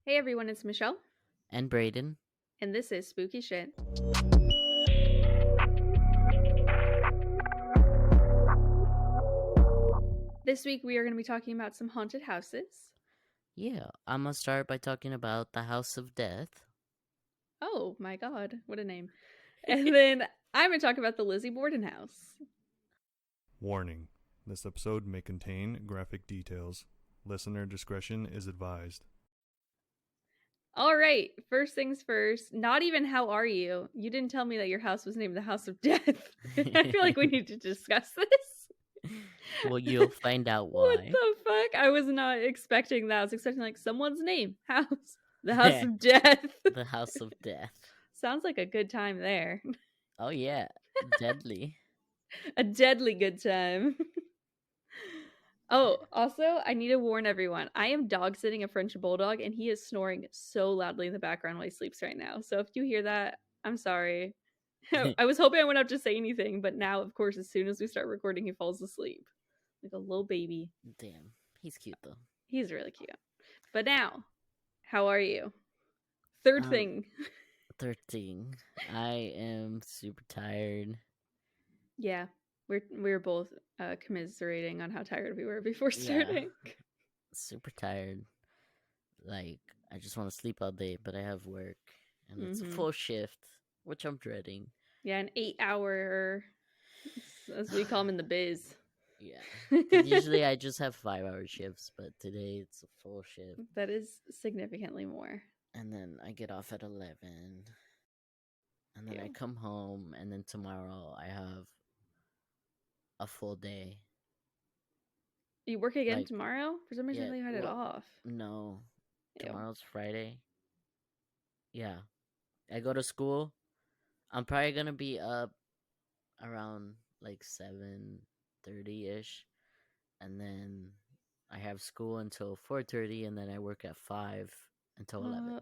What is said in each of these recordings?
Hey everyone, it's Michelle, And Brayden. and this is Spooky Shit. This week we are going to be talking about some haunted houses. Yeah, I'm gonna start by talking about the House of Death. Oh my god, what a name. And then I'm going to talk about the Lizzie Borden house. Warning: this episode may contain graphic details. Listener discretion is advised. All right, first things first, not even how are you? You didn't tell me that your house was named the House of Death. I feel like we need to discuss this. Well, you'll find out why. What the fuck? I was not expecting that. I was expecting like someone's name. House. The House of Death. The House of Death. Sounds like a good time there. Oh yeah, deadly. A deadly good time. Oh, also, I need to warn everyone. I am dog sitting a French bulldog, and he is snoring so loudly in the background while he sleeps right now. So if you hear that, I'm sorry. I was hoping I wouldn't have to say anything, but now, of course, as soon as we start recording, he falls asleep like a little baby. Damn, he's cute though. He's really cute. But now, how are you? Third thing. 13. I am super tired. Yeah, we're both commiserating on how tired we were before starting. Yeah, super tired. Like, I just want to sleep all day, but I have work, and it's a full shift, which I'm dreading. Yeah, an 8-hour, as we call them in the biz. Yeah, 'cause usually I just have 5-hour shifts, but today it's a full shift. That is significantly more. And then I get off at 11. And then I come home, and then tomorrow I have a full day. You work again tomorrow? For some reason, I thought you had it off. No. Tomorrow's Friday. Yeah. I go to school. I'm probably going to be up around like 7:30-ish. And then I have school until 4:30, and then I work at 5 until 11.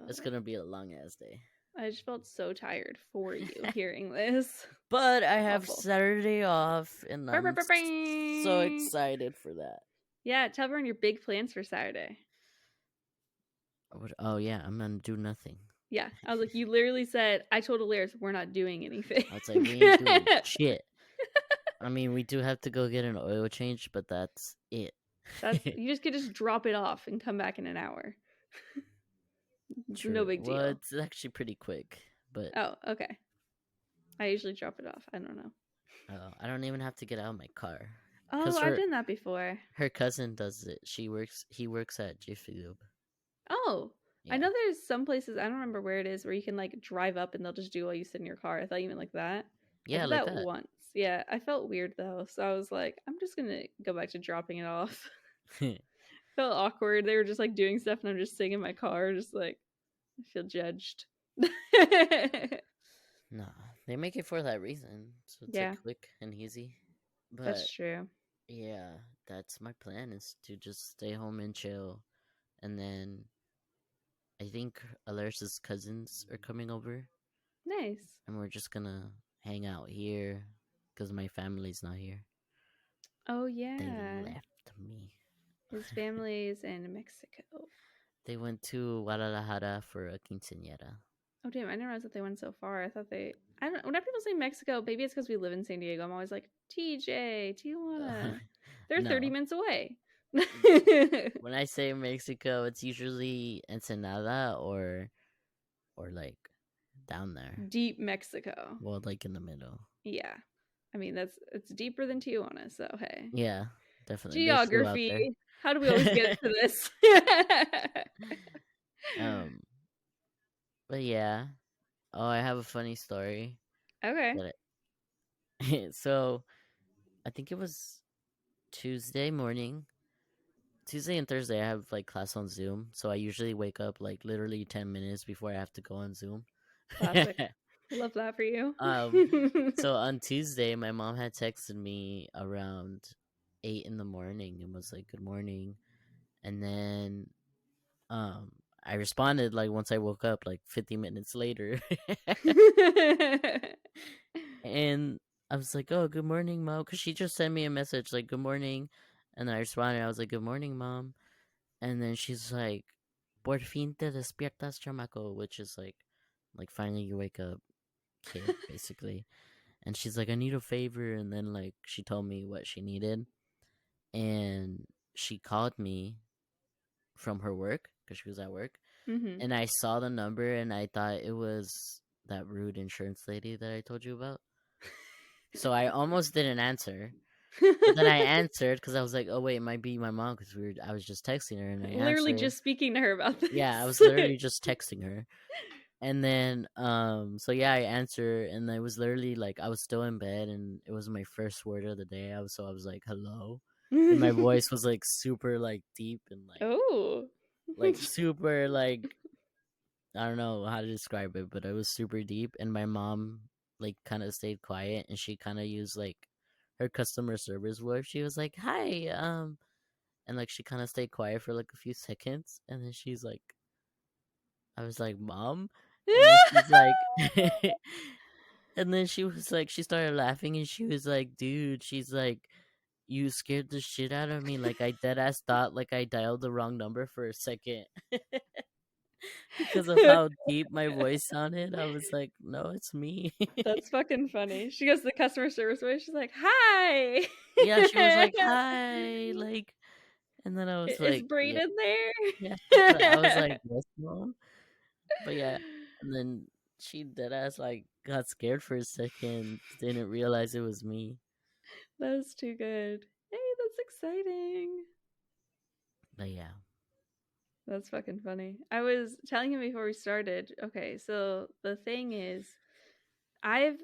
It's going to be a long-ass day. I just felt so tired for you hearing this. But I have Saturday off, and I'm so excited for that. Yeah, tell everyone your big plans for Saturday. Oh, yeah, I'm going to do nothing. Yeah, I was like, you literally said, I told Alaris we're not doing anything. I was like, we ain't doing shit. I mean, we do have to go get an oil change, but that's it. You just could just drop it off and come back in an hour. True. No big deal. Well, it's actually pretty quick, but... Oh, okay. I usually drop it off. I don't know. Oh, I don't even have to get out of my car. Oh, I've done that before. Her cousin does it. He works at Jiffy Lube. Oh, yeah. I know there's some places, I don't remember where it is, where you can like drive up and they'll just do while you sit in your car. I thought you meant like that. Yeah, I did that once. Yeah, I felt weird though, so I was like, I'm just gonna go back to dropping it off. Felt awkward. They were just like doing stuff, and I'm just sitting in my car, just like I feel judged. No, they make it for that reason, so it's like quick and easy. But that's true. Yeah, that's my plan, is to just stay home and chill, and then I think Alaris's cousins are coming over. Nice. And we're just gonna hang out here because my family's not here. Oh yeah, they left me. His family's in Mexico. They went to Guadalajara for a quinceañera. Oh damn, I didn't realize that they went so far. I thought I don't know. Whenever people say Mexico, maybe it's because we live in San Diego. I'm always like, TJ, Tijuana. They're 30 minutes away. When I say Mexico, it's usually Ensenada or like down there. Deep Mexico. Well, like in the middle. Yeah. I mean, it's deeper than Tijuana, so hey. Yeah, definitely. Geography. How do we always get to this? But yeah. Oh, I have a funny story. Okay. So, I think it was Tuesday morning. Tuesday and Thursday I have like class on Zoom, so I usually wake up like literally 10 minutes before I have to go on Zoom. Classic. Love that for you. So on Tuesday, my mom had texted me around 8 in the morning and was like, "Good morning," and then I responded like once I woke up, like 50 minutes later. And I was like, "Oh, good morning, Mom," because she just sent me a message like, "Good morning," and then I responded. I was like, "Good morning, Mom," and then she's like, por fin te despiertas, chamaco, which is like finally you wake up, kid, basically. And she's like, I need a favor. And then like she told me what she needed, and she called me from her work because she was at work, Mm-hmm. and I saw the number and I thought it was that rude insurance lady that I told you about. So I almost didn't answer. But then I answered because I was like, "Oh wait, it might be my mom," because I was just texting her, and I Literally answered. just speaking to her about this. Yeah, I was literally just texting her, and then so yeah, I answered, and it was literally like I was still in bed, and it was my first word of the day. I was like, "Hello," and my voice was like super like deep and Oh. like super like I don't know how to describe it, but it was super deep, and my mom like kind of stayed quiet, and she kind of used like her customer service voice. She was like, "Hi," and like she kind of stayed quiet for like a few seconds, and then she's like, I was like, "Mom," and then she's like, and then she was like, she started laughing, and she was like, "Dude," she's like, "You scared the shit out of me. Like I dead ass thought like I dialed the wrong number for a second." Because of how deep my voice sounded, I was like, "No, it's me." That's fucking funny. She goes to the customer service way. She's like, "Hi." Yeah, she was like, "Hi," like, and then I was Is like, "Yeah, Brayden yeah." I was there? like, "Yes, mom," but yeah, and then she dead ass like got scared for a second, didn't realize it was me. That was too good. Hey, that's exciting. But yeah, That's fucking funny. I was telling him before we started. Okay, so the thing is, I've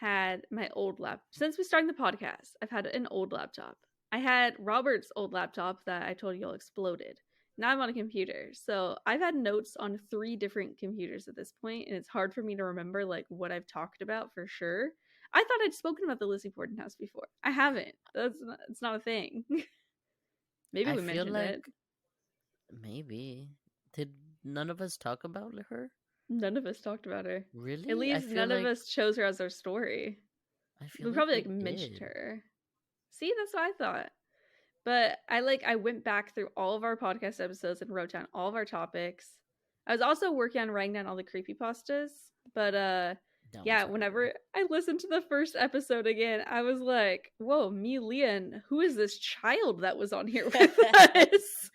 had my old since we started the podcast. I've had an old laptop. I had Robert's old laptop that I told you all exploded. Now I'm on a computer. So I've had notes on 3 different computers at this point, and it's hard for me to remember like what I've talked about for sure. I thought I'd spoken about the Lizzie Borden house before. I haven't. It's not a thing. Maybe I we feel mentioned like it. maybe did none of us talk about her? None of us talked about her. At Really? least none of us chose her as our story. I feel We like probably we like mentioned did. her. See, that's what I thought. But I went back through all of our podcast episodes and wrote down all of our topics. I was also working on writing down all the creepypastas. But That was yeah, horrible. whenever I listened to the first episode again, I was like, whoa, me, Leon, who is this child that was on here with us?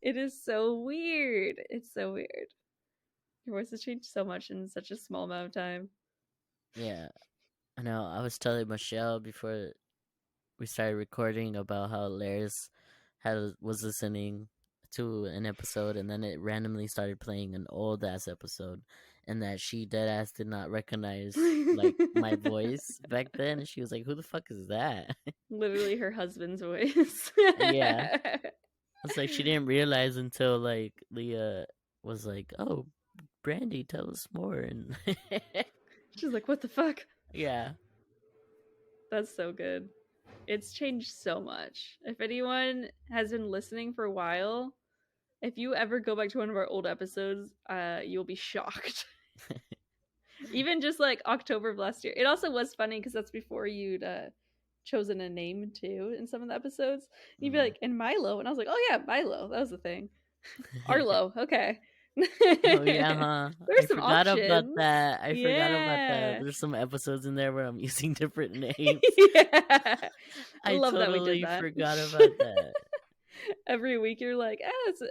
It is so weird. It's so weird. Your voice has changed so much in such a small amount of time. Yeah, I know. I was telling Michelle before we started recording about how Laris was listening to an episode, and then it randomly started playing an old ass episode, and that she dead ass did not recognize like my voice back then. And she was like, "Who the fuck is that?" Literally her husband's voice. Yeah, I was like, she didn't realize until like Leah was like, "Oh, Brandy, tell us more," and She's like, what the fuck? yeah. That's so good. It's changed so much. If anyone has been listening for a while, if you ever go back to one of our old episodes, you'll be shocked. Even just like October of last year. It also was funny because that's before you'd chosen a name too in some of the episodes. You'd be like, and Milo. And I was like, oh yeah, Milo. That was the thing. Arlo. Okay. Oh yeah, huh? There's I some forgot about options. that. I forgot about that. Yeah. There's some episodes in there where I'm using different names. Yeah. I I love that we did totally that. forgot about that. Every week you're like,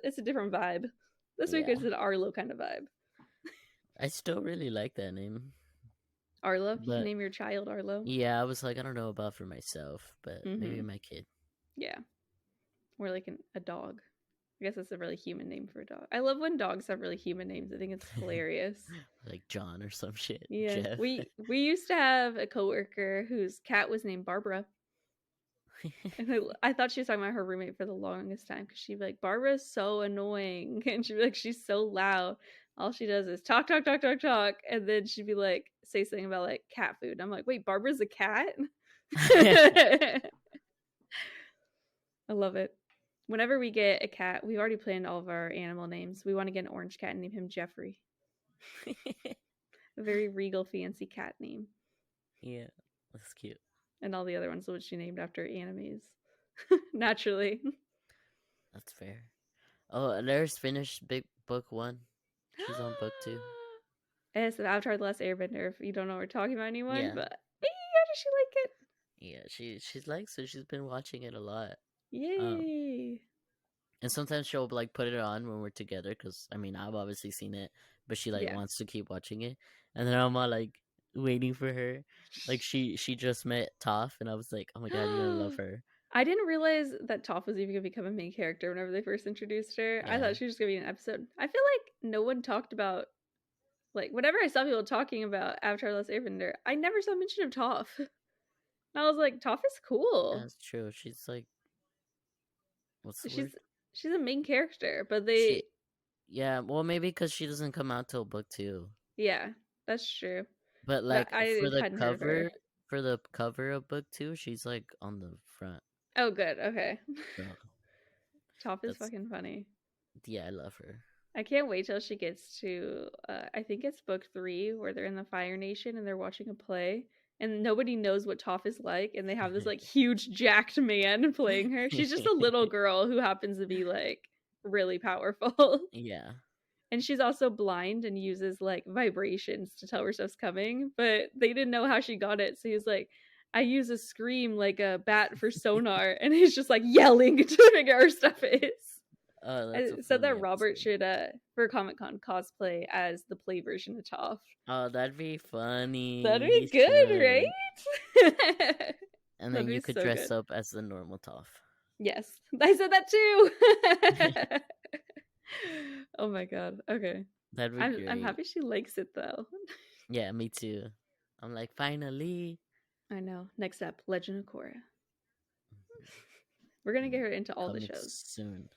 it's a different vibe. This week Yeah. it's an Arlo kind of vibe. I still really like that name. Arlo? You can But name your child Arlo. yeah, I was like, I don't know about for myself, but maybe Mm-hmm. my kid. Yeah. Or like a dog. I guess that's a really human name for a dog. I love when dogs have really human names. I think it's hilarious. Like John or some shit. Yeah. Jeff. We used to have a coworker whose cat was named Barbara. And I thought she was talking about her roommate for the longest time because she'd be like, Barbara's so annoying. And she'd be like, she's so loud. All she does is talk, talk, talk, talk, talk. And then she'd be like, say something about like cat food. And I'm like, wait, Barbara's a cat? I love it. Whenever we get a cat, we've already planned all of our animal names. We want to get an orange cat and name him Jeffrey. A very regal, fancy cat name. Yeah, that's cute. And all the other ones which she named after animes. Naturally. That's fair. Oh, Laris finished Big Book 1. She's on book 2. It's Avatar: The Last Airbender. If you don't know what we're talking about, anyone, Yeah. but how does she like it? Yeah, she's like, so she's been watching it a lot. Yay! And sometimes she'll like put it on when we're together, because I mean I've obviously seen it, but she like Yeah. wants to keep watching it, and then I'm all like waiting for her. Like she just met Toph, and I was like, oh my god, you're gonna love her. I didn't realize that Toph was even gonna become a main character whenever they first introduced her. I Yeah. thought she was gonna be an episode. I feel like no one talked about, like, whenever I saw people talking about Avatar: The Last Airbender, I never saw mention of Toph. And I was like, Toph is cool. That's true. She's like, what's the word? She's a main character, but they Yeah, well maybe because she doesn't come out till book 2. yeah, that's true. But like I for the hadn't heard of her. cover of book 2, she's like on the front. Oh, good. Okay. So Toph is that's- fucking funny. yeah, I love her. I can't wait till she gets to, I think it's book 3, where they're in the Fire Nation and they're watching a play, and nobody knows what Toph is like, and they have this like huge jacked man playing her. She's just a little girl who happens to be like really powerful. Yeah. And she's also blind and uses like vibrations to tell her stuff's coming, but they didn't know how she got it. So he was like, I use a scream like a bat for sonar, and he's just like yelling to figure out her stuff is. Oh, I that's said that Robert should for Comic-Con cosplay as the play version of Toph. Oh, that'd be funny. That'd be He good, should. right? And then you could dress up as the normal Toph. Yes, I said that too. Oh my god. Okay. That'd be great. I'm happy she likes it though. Yeah, me too. I'm like, finally. I know. Next up, Legend of Korra. We're gonna get her into all the Coming shows soon.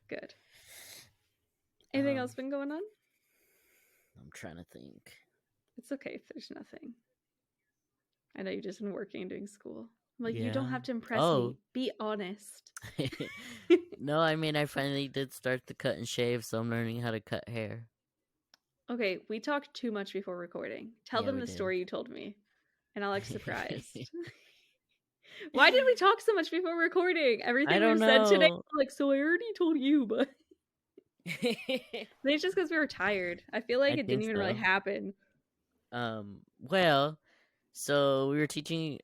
Good. Anything else been going on? I'm trying to think. It's okay if there's nothing. I know you've just been working and doing school. I'm like, you don't have to impress me. Be honest. No, I mean, I finally did start the cut and shave, so I'm learning how to cut hair. Okay, we talked too much before recording. Tell them the story you told me, and I'll act surprised. Why did we talk so much before recording? Everything we've said today, I'm like, so I already told you, but I think it's just because we were tired. I feel like it didn't even really happen. Well, so we were teaching.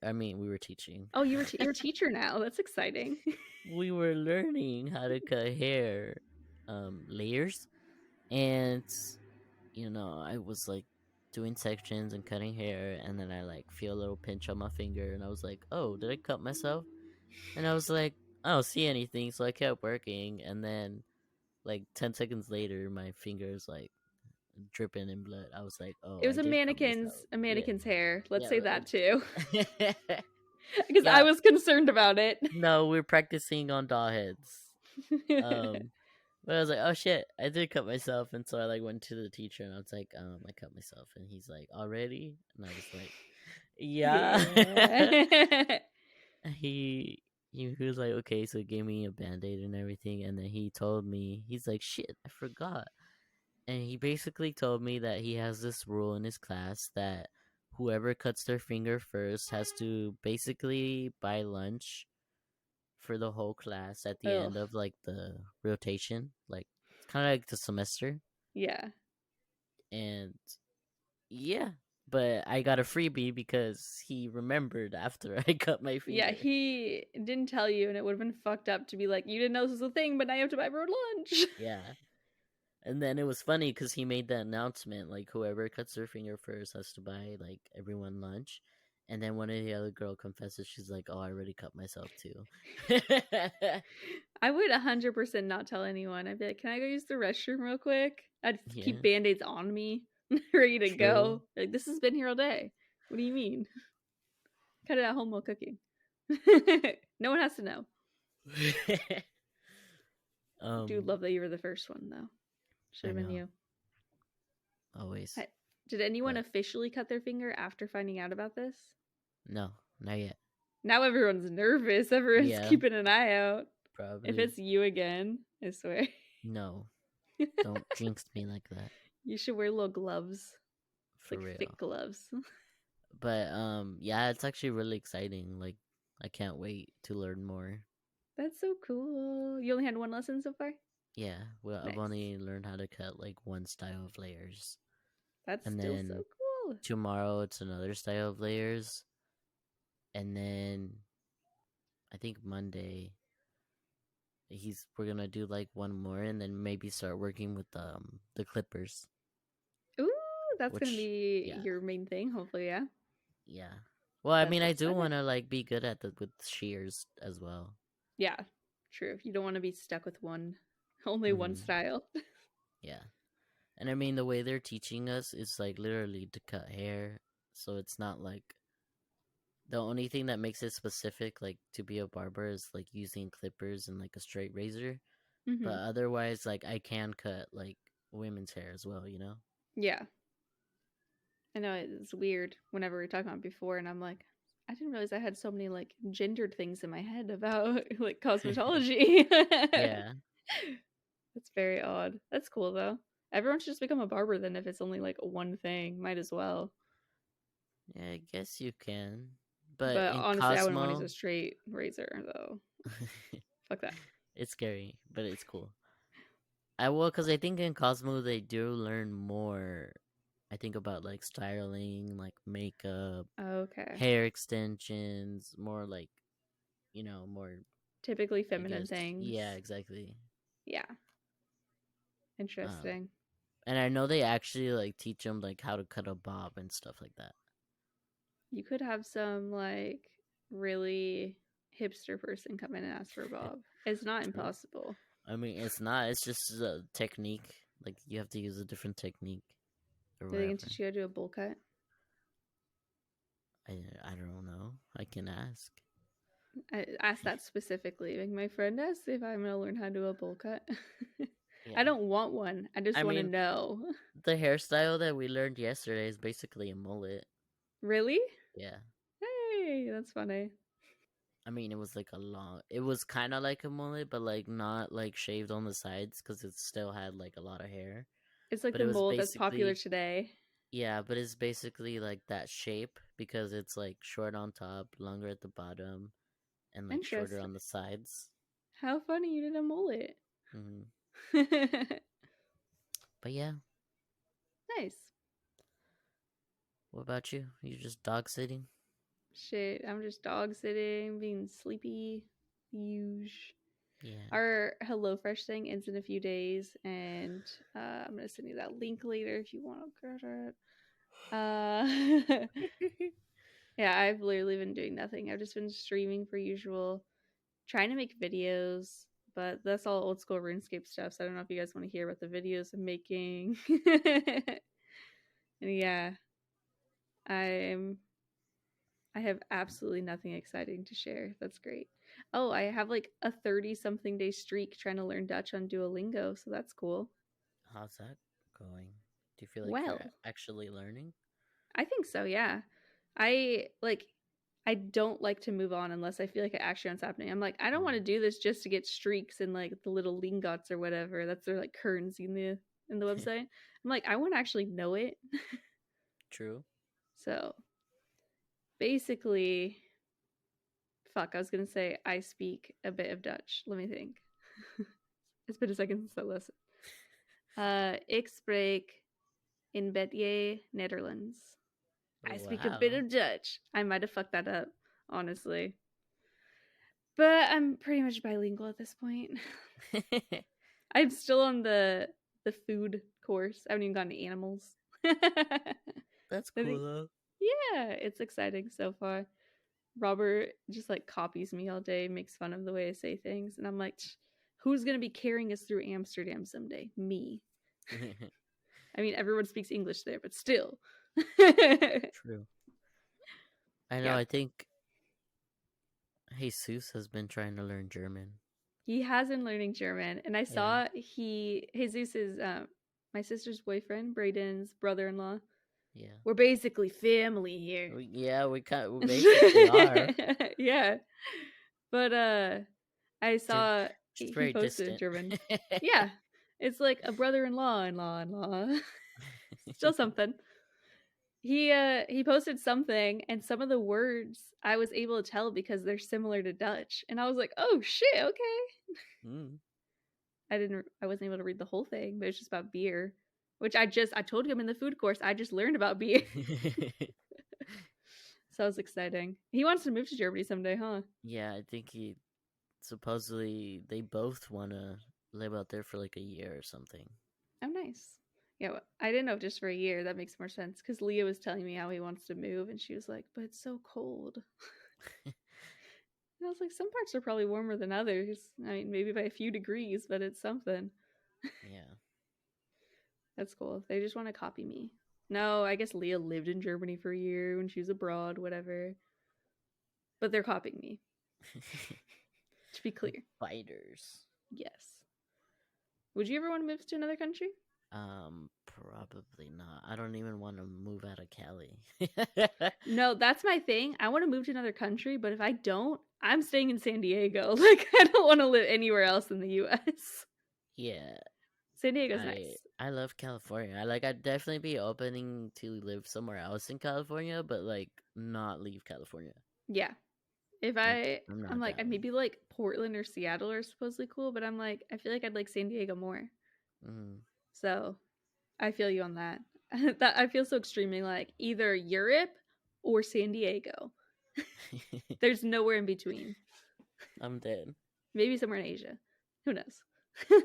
Oh, you're a teacher now. That's exciting. We were learning how to cut hair, layers, and I was like doing sections and cutting hair, and then I like feel a little pinch on my finger, and I was like, oh, did I cut myself? And I was like, I don't see anything, so I kept working, and then like 10 seconds later my finger is like dripping in blood. I was like, oh, it was a mannequin's hair. Let's say that too. Because I was concerned about it. No, we're practicing on doll heads. But I was like, oh shit, I did cut myself. And so I like went to the teacher and I was like, I cut myself. And he's like, already? And I was like, yeah. He was like, okay, so he gave me a band-aid and everything. And then he told me, he's like, shit, I forgot. And he basically told me that he has this rule in his class that whoever cuts their finger first has to basically buy lunch for the whole class at the end of like the rotation. Like it's kind of like the semester. Yeah. And yeah, but I got a freebie because he remembered after I cut my finger. Yeah, he didn't tell you, and it would have been fucked up to be like, you didn't know this was a thing, but now you have to buy everyone lunch. Yeah. And then it was funny because he made that announcement, like whoever cuts their finger first has to buy like everyone lunch. And then one of the other girl confesses, she's like, oh, I already cut myself too. I would 100% not tell anyone. I'd be like, can I go use the restroom real quick? I'd keep Band-Aids on me, ready to go. Like, this has been here all day. What do you mean? Cut it at home while cooking. No one has to know. I do love that you were the first one, though. Should have been you. Always. Did anyone officially cut their finger after finding out about this? No, not yet. Now everyone's nervous. Everyone's keeping an eye out. Probably. If it's you again, I swear. No. Don't jinx me like that. You should wear little gloves. For like real. thick gloves. But yeah, it's actually really exciting. Like I can't wait to learn more. That's so cool. You only had one lesson so far? Yeah, well, I've Nice. only learned how to cut like one style of layers. That's And still then so cool. tomorrow it's another style of layers. And then I think Monday we're gonna do like one more and then maybe start working with the clippers. Ooh, that's gonna Which be yeah. your main thing, hopefully, yeah. Yeah. Well, I That's mean I do exciting. wanna like be good at with shears as well. Yeah, true. You don't want to be stuck with only one Mhm. style. Yeah. And I mean the way they're teaching us is like literally to cut hair. So it's not like the only thing that makes it specific like to be a barber is like using clippers and like a straight razor. But Mm-hmm. otherwise like I can cut like women's hair as well, you know? Yeah, I know it's weird whenever we were talking about it before, and I'm like, I didn't realize I had so many like gendered things in my head about like cosmetology. Yeah. That's very odd. That's cool though. Everyone should just become a barber then if it's only like one thing. Might as well. Yeah, I guess you can. But But in honestly, I wouldn't want to use Cosmo a straight razor though. Fuck that. it's scary, but it's cool. I will cuz I think in Cosmo they do learn more I think about like styling, like makeup, Okay. hair extensions, more like, more Typically I feminine guess. things. Yeah, exactly. Yeah. Um, Interesting. and I know they actually like teach them like how to cut a bob and stuff like that. You could have some like really hipster person come in and ask for a bob. It's not True. impossible. I mean, it's not. It's just a technique. Like you have to use a different technique or Do they can whatever. teach you how to do a bowl cut? I don't know. I can ask. I asked that specifically. Like my friend asked if I'm gonna learn how to do a bowl cut. Yeah. I don't want one. I just I want to mean, know. the hairstyle that we learned yesterday is basically a mullet. Really? Yeah. Hey, that's funny. I mean, it was like a long. It was kind of like a mullet, but like not like shaved on the sides because it still had like a lot of hair. It's like But the it was mold that's popular basically today. yeah, but it's basically like that shape because it's like short on top, longer at the bottom, and like shorter Interesting. on the sides. How funny you did a mullet. Hmm Nice. But yeah, what about you? You just dog sitting? Shit, I'm just dog sitting, being sleepy. Huge. Yeah. Our HelloFresh thing ends in a few days, and I'm gonna send you that link later if you want to get it. Yeah, I've literally been doing nothing. I've just been streaming per usual, trying to make videos, but that's all old school RuneScape stuff. So I don't know if you guys want to hear about the videos I'm making. And yeah, I have absolutely nothing exciting to share. That's great. Oh, I have like a 30-something day streak trying to learn Dutch on Duolingo, so that's cool. How's that going? Do you feel like you're Well, actually learning? I think so, yeah. I don't like to move on unless I feel like it actually what's happening. I'm like, I don't want to do this just to get streaks and like the little lingots or whatever. That's their like currency in the website. I'm like, I want to actually know it. True. So basically, fuck, I was gonna say I speak a bit of Dutch. Let me think. It's been a second since I listened. Ik spreek in beetje Netherlands. I speak a bit Wow. of Dutch. I might have fucked that up, honestly. But I'm pretty much bilingual at this point. I'm still on the food course. I haven't even gotten to animals. That's I cool think, though. yeah, it's exciting so far. Robert just like copies me all day, makes fun of the way I say things, and I'm like, who's gonna be carrying us through Amsterdam someday? Me. I mean, everyone speaks English there, but still. True. I know. Yeah, I think Jesus has been trying to learn German. he has been learning German, and I saw Jesus is my sister's boyfriend, Braden's brother-in-law. Yeah. We're basically family here. We basically are. Yeah, but I saw Just he very posted in distant. German. Yeah, it's like a brother-in-law, in-law. Still something. He posted something, and some of the words I was able to tell because they're similar to Dutch, and I was like, oh shit, okay. Mm. I wasn't able to read the whole thing, but it's just about beer, which I told him in the food course, I just learned about beer. So it was exciting. He wants to move to Germany someday, huh? Yeah, I think he supposedly they both want to live out there for like a year or something. Oh, nice. Yeah, well, I didn't know if just for a year. That makes more sense because Leah was telling me how he wants to move, and she was like, "But it's so cold." And I was like, "Some parts are probably warmer than others. I mean, maybe by a few degrees, but it's something." Yeah. That's cool. They just want to copy me. No, I guess Leah lived in Germany for a year when she was abroad, whatever. But they're copying me. To be clear. Fighters. Yes. Would you ever want to move to another country? Probably not. I don't even want to move out of Cali. No, that's my thing. I want to move to another country, but if I don't, I'm staying in San Diego. Like, I don't want to live anywhere else in the US. Yeah. San Diego's nice. I love California. I'd definitely be opening to live somewhere else in California, but like not leave California. Yeah. If I'm I'm not like, down. maybe like Portland or Seattle are supposedly cool, but I'm like, I feel like I'd like San Diego more. Mm-hmm. So I feel you on that. That I feel so extremely like either Europe or San Diego. There's nowhere in between. I'm dead. Maybe somewhere in Asia. Who knows?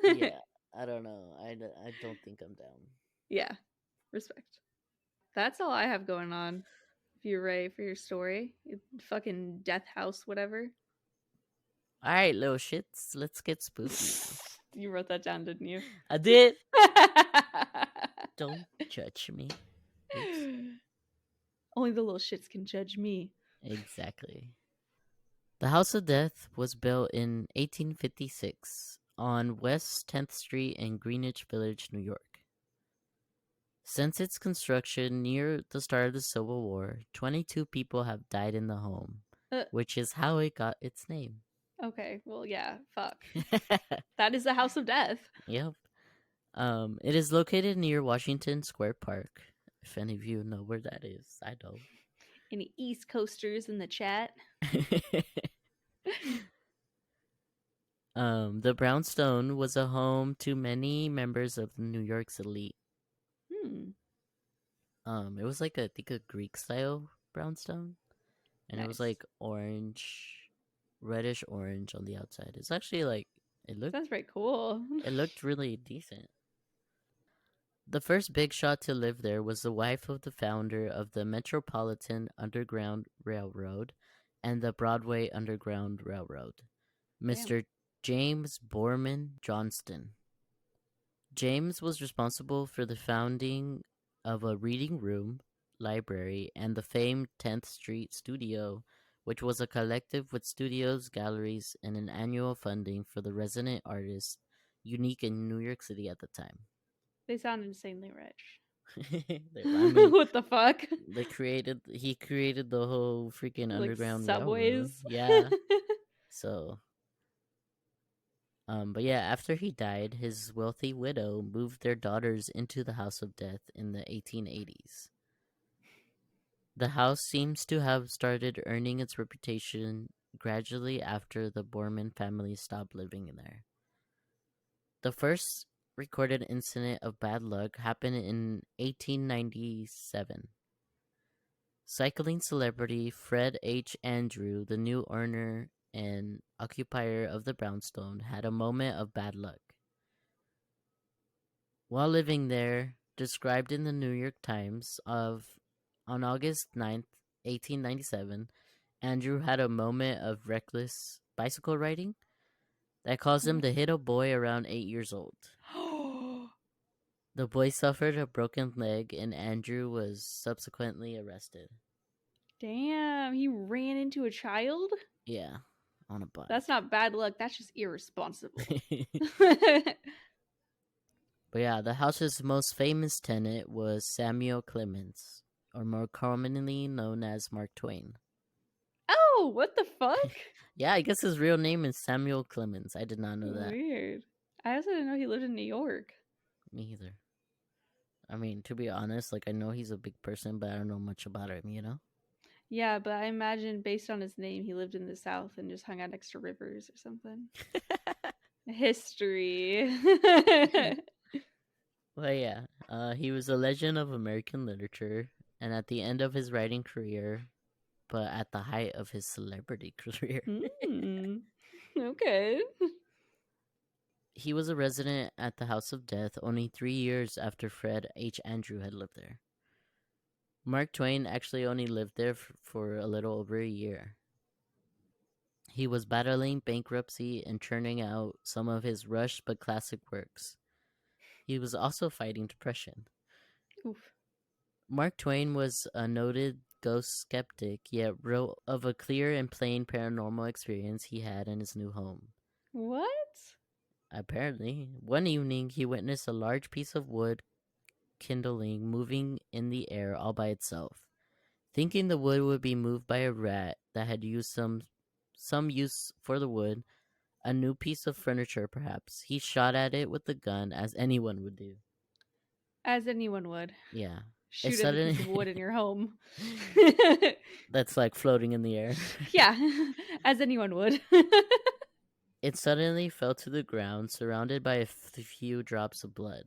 Yeah, I don't know. I don't think I'm down. Yeah. Respect. That's all I have going on. If you're ready for your story, fucking death house, whatever. All right, little shits, let's get spooky. You wrote that down, didn't you? I did. Don't judge me. Oops. Only the little shits can judge me. Exactly. The House of Death was built in 1856 on West 10th Street in Greenwich Village, New York. Since its construction near the start of the Civil War, 22 people have died in the home, which is how it got its name. Okay, well, yeah, fuck. That is the House of Death. Yep. It is located near Washington Square Park. If any of you know where that is, I don't. Any East Coasters in the chat? The brownstone was a home to many members of New York's elite. It was like I think a Greek style brownstone, and Nice. it was like orange, reddish orange on the outside. It's actually like it looked. Sounds very cool. It looked really decent. The first big shot to live there was the wife of the founder of the Metropolitan Underground Railroad and the Broadway Underground Railroad, Mr. James Bourne Johnston. James was responsible for the founding of a reading room, library, and the famed 10th Street Studio, which was a collective with studios, galleries, and an annual funding for the resident artists unique in New York City at the time. They sound insanely rich. I mean, what the fuck? He created the whole freaking Like underground subways. railroad. Yeah. So but yeah, after he died, his wealthy widow moved their daughters into the House of Death in the 1880s. The house seems to have started earning its reputation gradually after the Bourne family stopped living there. The first recorded incident of bad luck happened in 1897. Cycling celebrity Fred H. Andrew, the new owner and occupier of the brownstone, had a moment of bad luck. While living there, described in the New York Times on August 9th, 1897, Andrew had a moment of reckless bicycle riding that caused him to hit a boy around 8 years old. The boy suffered a broken leg, and Andrew was subsequently arrested. Damn, he ran into a child? Yeah, on a bike. That's not bad luck, that's just irresponsible. But yeah, the house's most famous tenant was Samuel Clemens, or more commonly known as Mark Twain. Oh, what the fuck? Yeah, I guess his real name is Samuel Clemens. I did not know that. Weird. I also didn't know he lived in New York. Me either. I mean, to be honest, like I know he's a big person, but I don't know much about him, you know? Yeah, but I imagine based on his name, he lived in the South and just hung out next to rivers or something. History. Well, yeah, he was a legend of American literature, and at the end of his writing career, but at the height of his celebrity career, Okay. he was a resident at the House of Death only 3 years after Fred H. Andrew had lived there. Mark Twain actually only lived there for a little over a year. He was battling bankruptcy and churning out some of his rushed but classic works. He was also fighting depression. Oof. Mark Twain was a noted ghost skeptic, yet wrote of a clear and plain paranormal experience he had in his new home. What? Apparently, one evening he witnessed a large piece of wood kindling moving in the air all by itself. Thinking the wood would be moved by a rat that had used some use for the wood, a new piece of furniture perhaps, he shot at it with the gun as anyone would do. As anyone would. Yeah. Shoot at a piece of wood in your home. That's like floating in the air. Yeah, as anyone would. It suddenly fell to the ground, surrounded by a few drops of blood.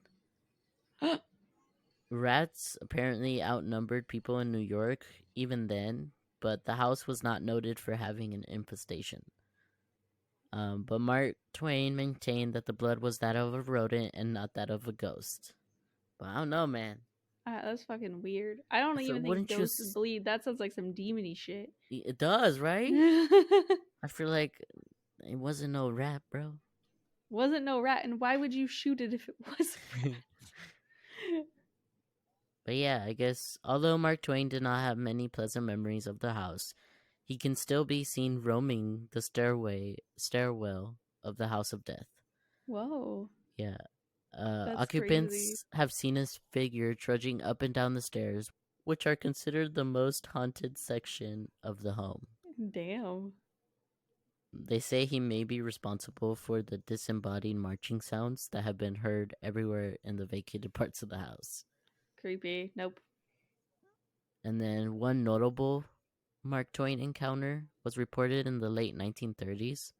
Rats apparently outnumbered people in New York even then, but the house was not noted for having an infestation. But Mark Twain maintained that the blood was that of a rodent and not that of a ghost. But I don't know, man. That's fucking weird. I don't So even wouldn't think you ghosts bleed. That sounds like some demony shit. It does, right? I feel like it wasn't no rat, bro. Wasn't no rat, and why would you shoot it if it was? But yeah, I guess although Mark Twain did not have many pleasant memories of the house, he can still be seen roaming the stairwell of the House of Death. Whoa. Yeah. That's Occupants crazy. have seen his figure trudging up and down the stairs, which are considered the most haunted section of the home. Damn. They say he may be responsible for the disembodied marching sounds that have been heard everywhere in the vacated parts of the house. Creepy. Nope. And then one notable Mark Twain encounter was reported in the late 1930s.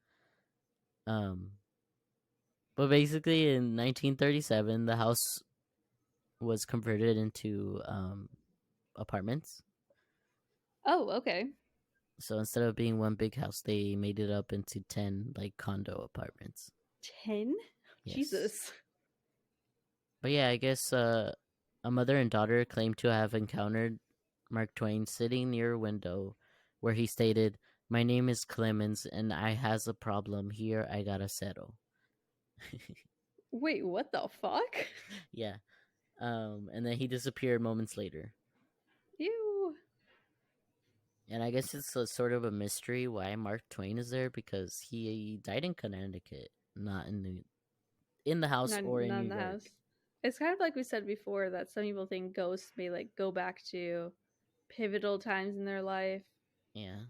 But basically in 1937, the house was converted into apartments. Oh, okay. So instead of being one big house, they made it up into 10 like condo apartments. 10? Yes. Jesus. But yeah, I guess a mother and daughter claim to have encountered Mark Twain sitting near a window where he stated, "My name is Clemens and I has a problem here I gotta settle." Wait, what the fuck? Yeah. And then he disappeared moments later. Ew. And I guess it's a sort of a mystery why Mark Twain is there, because he died in Connecticut, not in the house or in New York. House. It's kind of like we said before that some people think ghosts may like go back to pivotal times in their life. Yeah.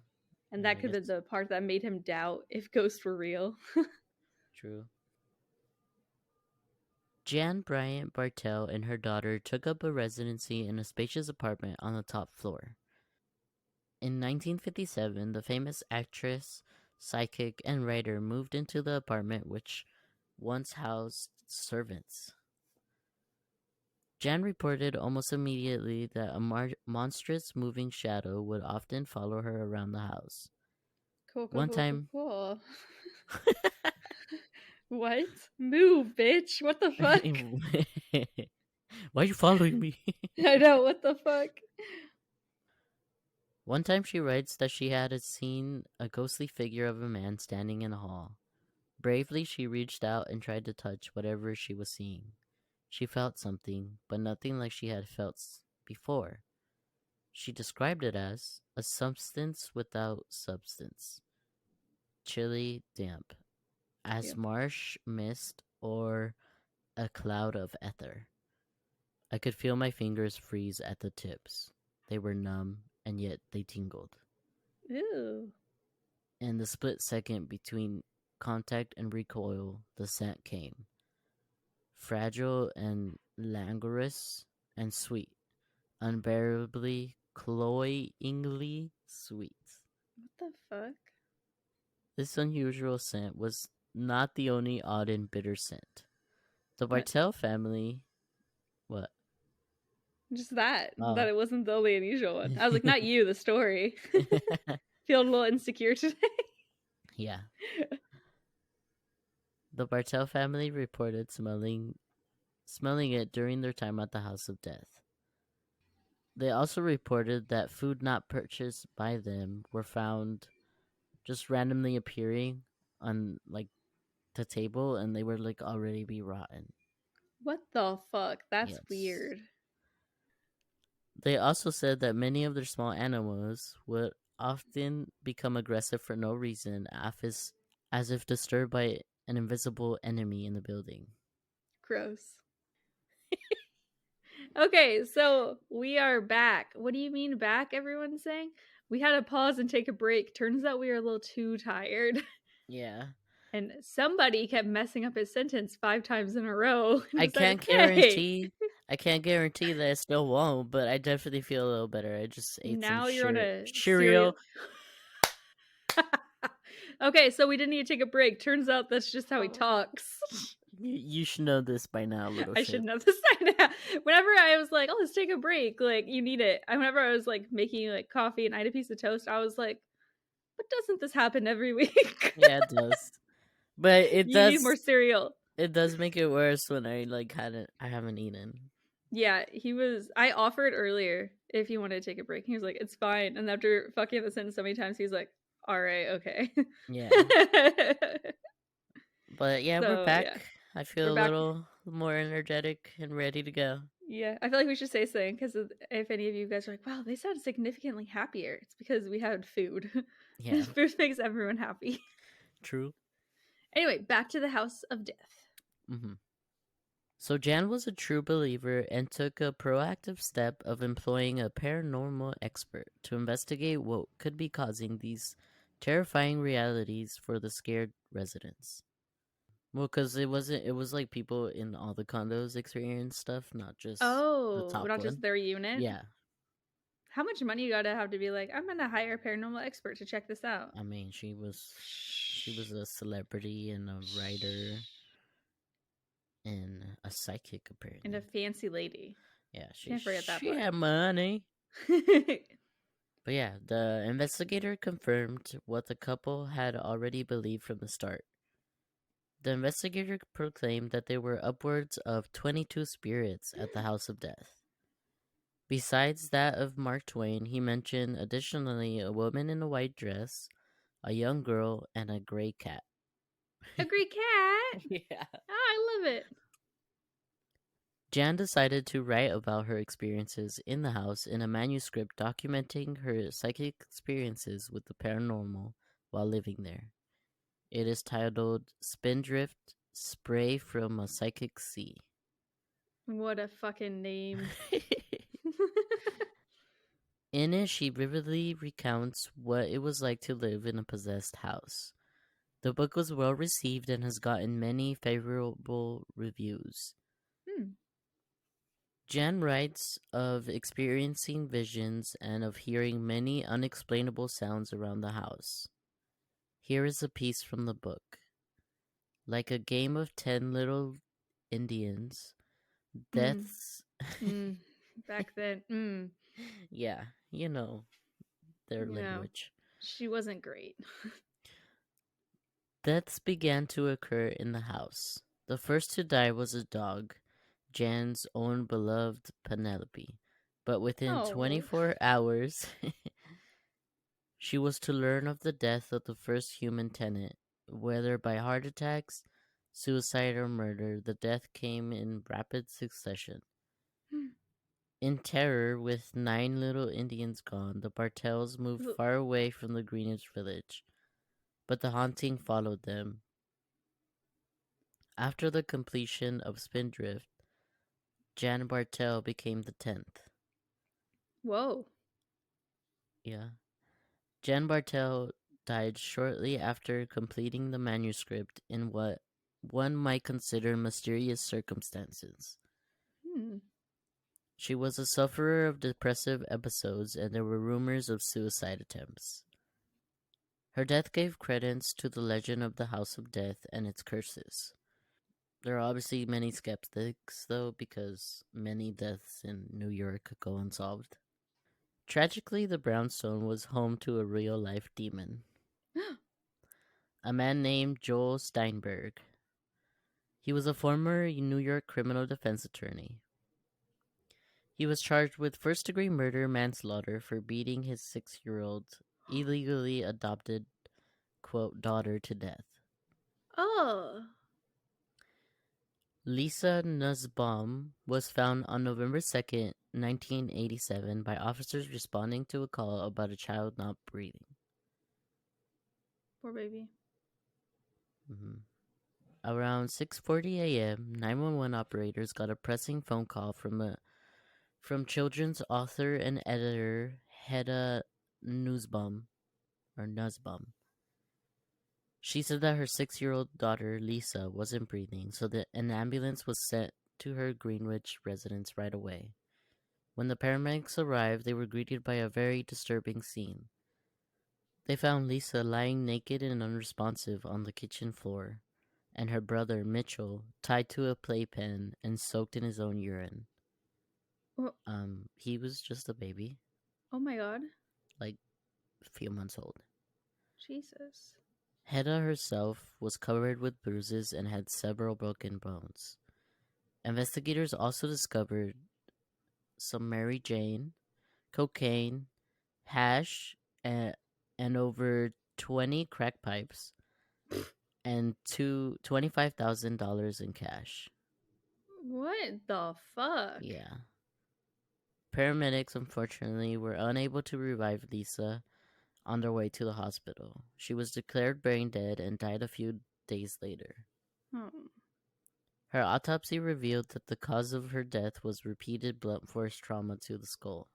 And that could be the part that made him doubt if ghosts were real. True. Jan Bryant Bartell and her daughter took up a residency in a spacious apartment on the top floor. In 1957, the famous actress, psychic, and writer moved into the apartment, which once housed servants. Jan reported almost immediately that a monstrous moving shadow would often follow her around the house. Cool. Cool. What? Move, bitch. What the fuck? Why are you following me? I know, what the fuck? One time she writes that she had seen a ghostly figure of a man standing in the hall. Bravely, she reached out and tried to touch whatever she was seeing. She felt something, but nothing like she had felt before. She described it as a substance without substance. Chilly, damp, as marsh mist or a cloud of ether. I could feel my fingers freeze at the tips. They were numb, and yet they tingled. Ew. In the split second between contact and recoil, the scent came. Fragile and languorous and sweet. Unbearably, cloyingly sweet. What the fuck? This unusual scent was not the only odd and bitter scent. The What? Bartell family. What? Just that Oh. it wasn't the only unusual one. I was like, not you, the story. Feeling a little insecure today. Yeah. The Bartell family reported smelling it during their time at the House of Death. They also reported that food not purchased by them were found just randomly appearing on like the table, and they were like already be rotten. What the fuck? That's Yes. weird. They also said that many of their small animals would often become aggressive for no reason, as if disturbed by an invisible enemy in the building. Gross. Okay, so we are back. What do you mean back, everyone's saying? We had to pause and take a break. Turns out we were a little too tired. Yeah. And somebody kept messing up his sentence 5 times in a row. I It's like, can't okay. guarantee that I still won't, but I definitely feel a little better. I just ate Now some you're on a cereal. Okay, so we didn't need to take a break. Turns out that's just how he talks. You should know this by now, little I shit. should know this by now. Whenever I was like, oh, let's take a break, like, you need it. Whenever I was like making like coffee and I had a piece of toast, I was like, but doesn't this happen every week? Yeah, it does. But You need more cereal. It does make it worse when I haven't eaten. Yeah, I offered earlier if he wanted to take a break. He was like, it's fine. And after fucking up the sentence so many times, he's like, all right, okay. Yeah. But yeah, So, we're back. yeah. I feel We're a back. little more energetic and ready to go. Yeah, I feel like we should say something because if any of you guys are like, wow, they sound significantly happier, it's because we had food. Yeah. Food makes everyone happy. True. Anyway, back to the House of Death. Mm-hmm. So Jan was a true believer and took a proactive step of employing a paranormal expert to investigate what could be causing these terrifying realities for the scared residents. Well, because it was like people in all the condos experienced stuff, not just the top not one. just their unit. Yeah. How much money you gotta have to be like, I'm gonna hire a paranormal expert to check this out? I mean, she was a celebrity and a writer and a psychic, apparently, and a fancy lady. Yeah, Can't forget that she part. had money. But yeah, the investigator confirmed what the couple had already believed from the start. The investigator proclaimed that there were upwards of 22 spirits at the House of Death. Besides that of Mark Twain, he mentioned additionally a woman in a white dress, a young girl, and a gray cat. A gray cat? Yeah. Oh, I love it. Jan decided to write about her experiences in the house in a manuscript documenting her psychic experiences with the paranormal while living there. It is titled Spindrift, Spray from a Psychic Sea. What a fucking name. In it, she vividly recounts what it was like to live in a possessed house. The book was well received and has gotten many favorable reviews. Jan writes of experiencing visions and of hearing many unexplainable sounds around the house. Here is a piece from the book. Like a game of 10 little Indians, deaths... Back then. Yeah, you know, their language. She wasn't great. Deaths began to occur in the house. The first to die was a dog, Jan's own beloved Penelope. But within 24 hours, she was to learn of the death of the first human tenant. Whether by heart attacks, suicide, or murder, the death came in rapid succession. In terror, with 9 little Indians gone, the Bartells moved far away from the Greenwich village. But the haunting followed them. After the completion of Spindrift, Jan Bartell became the 10th. Whoa. Yeah. Jan Bartell died shortly after completing the manuscript in what one might consider mysterious circumstances. She was a sufferer of depressive episodes, and there were rumors of suicide attempts. Her death gave credence to the legend of the House of Death and its curses. There are obviously many skeptics, though, because many deaths in New York go unsolved. Tragically, the brownstone was home to a real-life demon. A man named Joel Steinberg. He was a former New York criminal defense attorney. He was charged with first-degree murder manslaughter for beating his 6-year-old illegally adopted, quote, daughter to death. Oh. Lisa Nussbaum was found on November 2nd, 1987 by officers responding to a call about a child not breathing. Poor baby. Around 6:40 a.m., 911 operators got a pressing phone call from children's author and editor Hedda Nussbaum. She said that her 6-year-old daughter, Lisa, wasn't breathing, so that an ambulance was sent to her Greenwich residence right away. When the paramedics arrived, they were greeted by a very disturbing scene. They found Lisa lying naked and unresponsive on the kitchen floor, and her brother, Mitchell, tied to a playpen and soaked in his own urine. Well, he was just a baby, oh my god. like a few months old. Jesus. Hedda herself was covered with bruises and had several broken bones. Investigators also discovered some Mary Jane, cocaine, hash, and over 20 crack pipes, and $25,000 in cash. What the fuck? Yeah. Paramedics, unfortunately, were unable to revive Lisa on their way to the hospital. She was declared brain dead and died a few days later. Oh. Her autopsy revealed that the cause of her death was repeated blunt force trauma to the skull.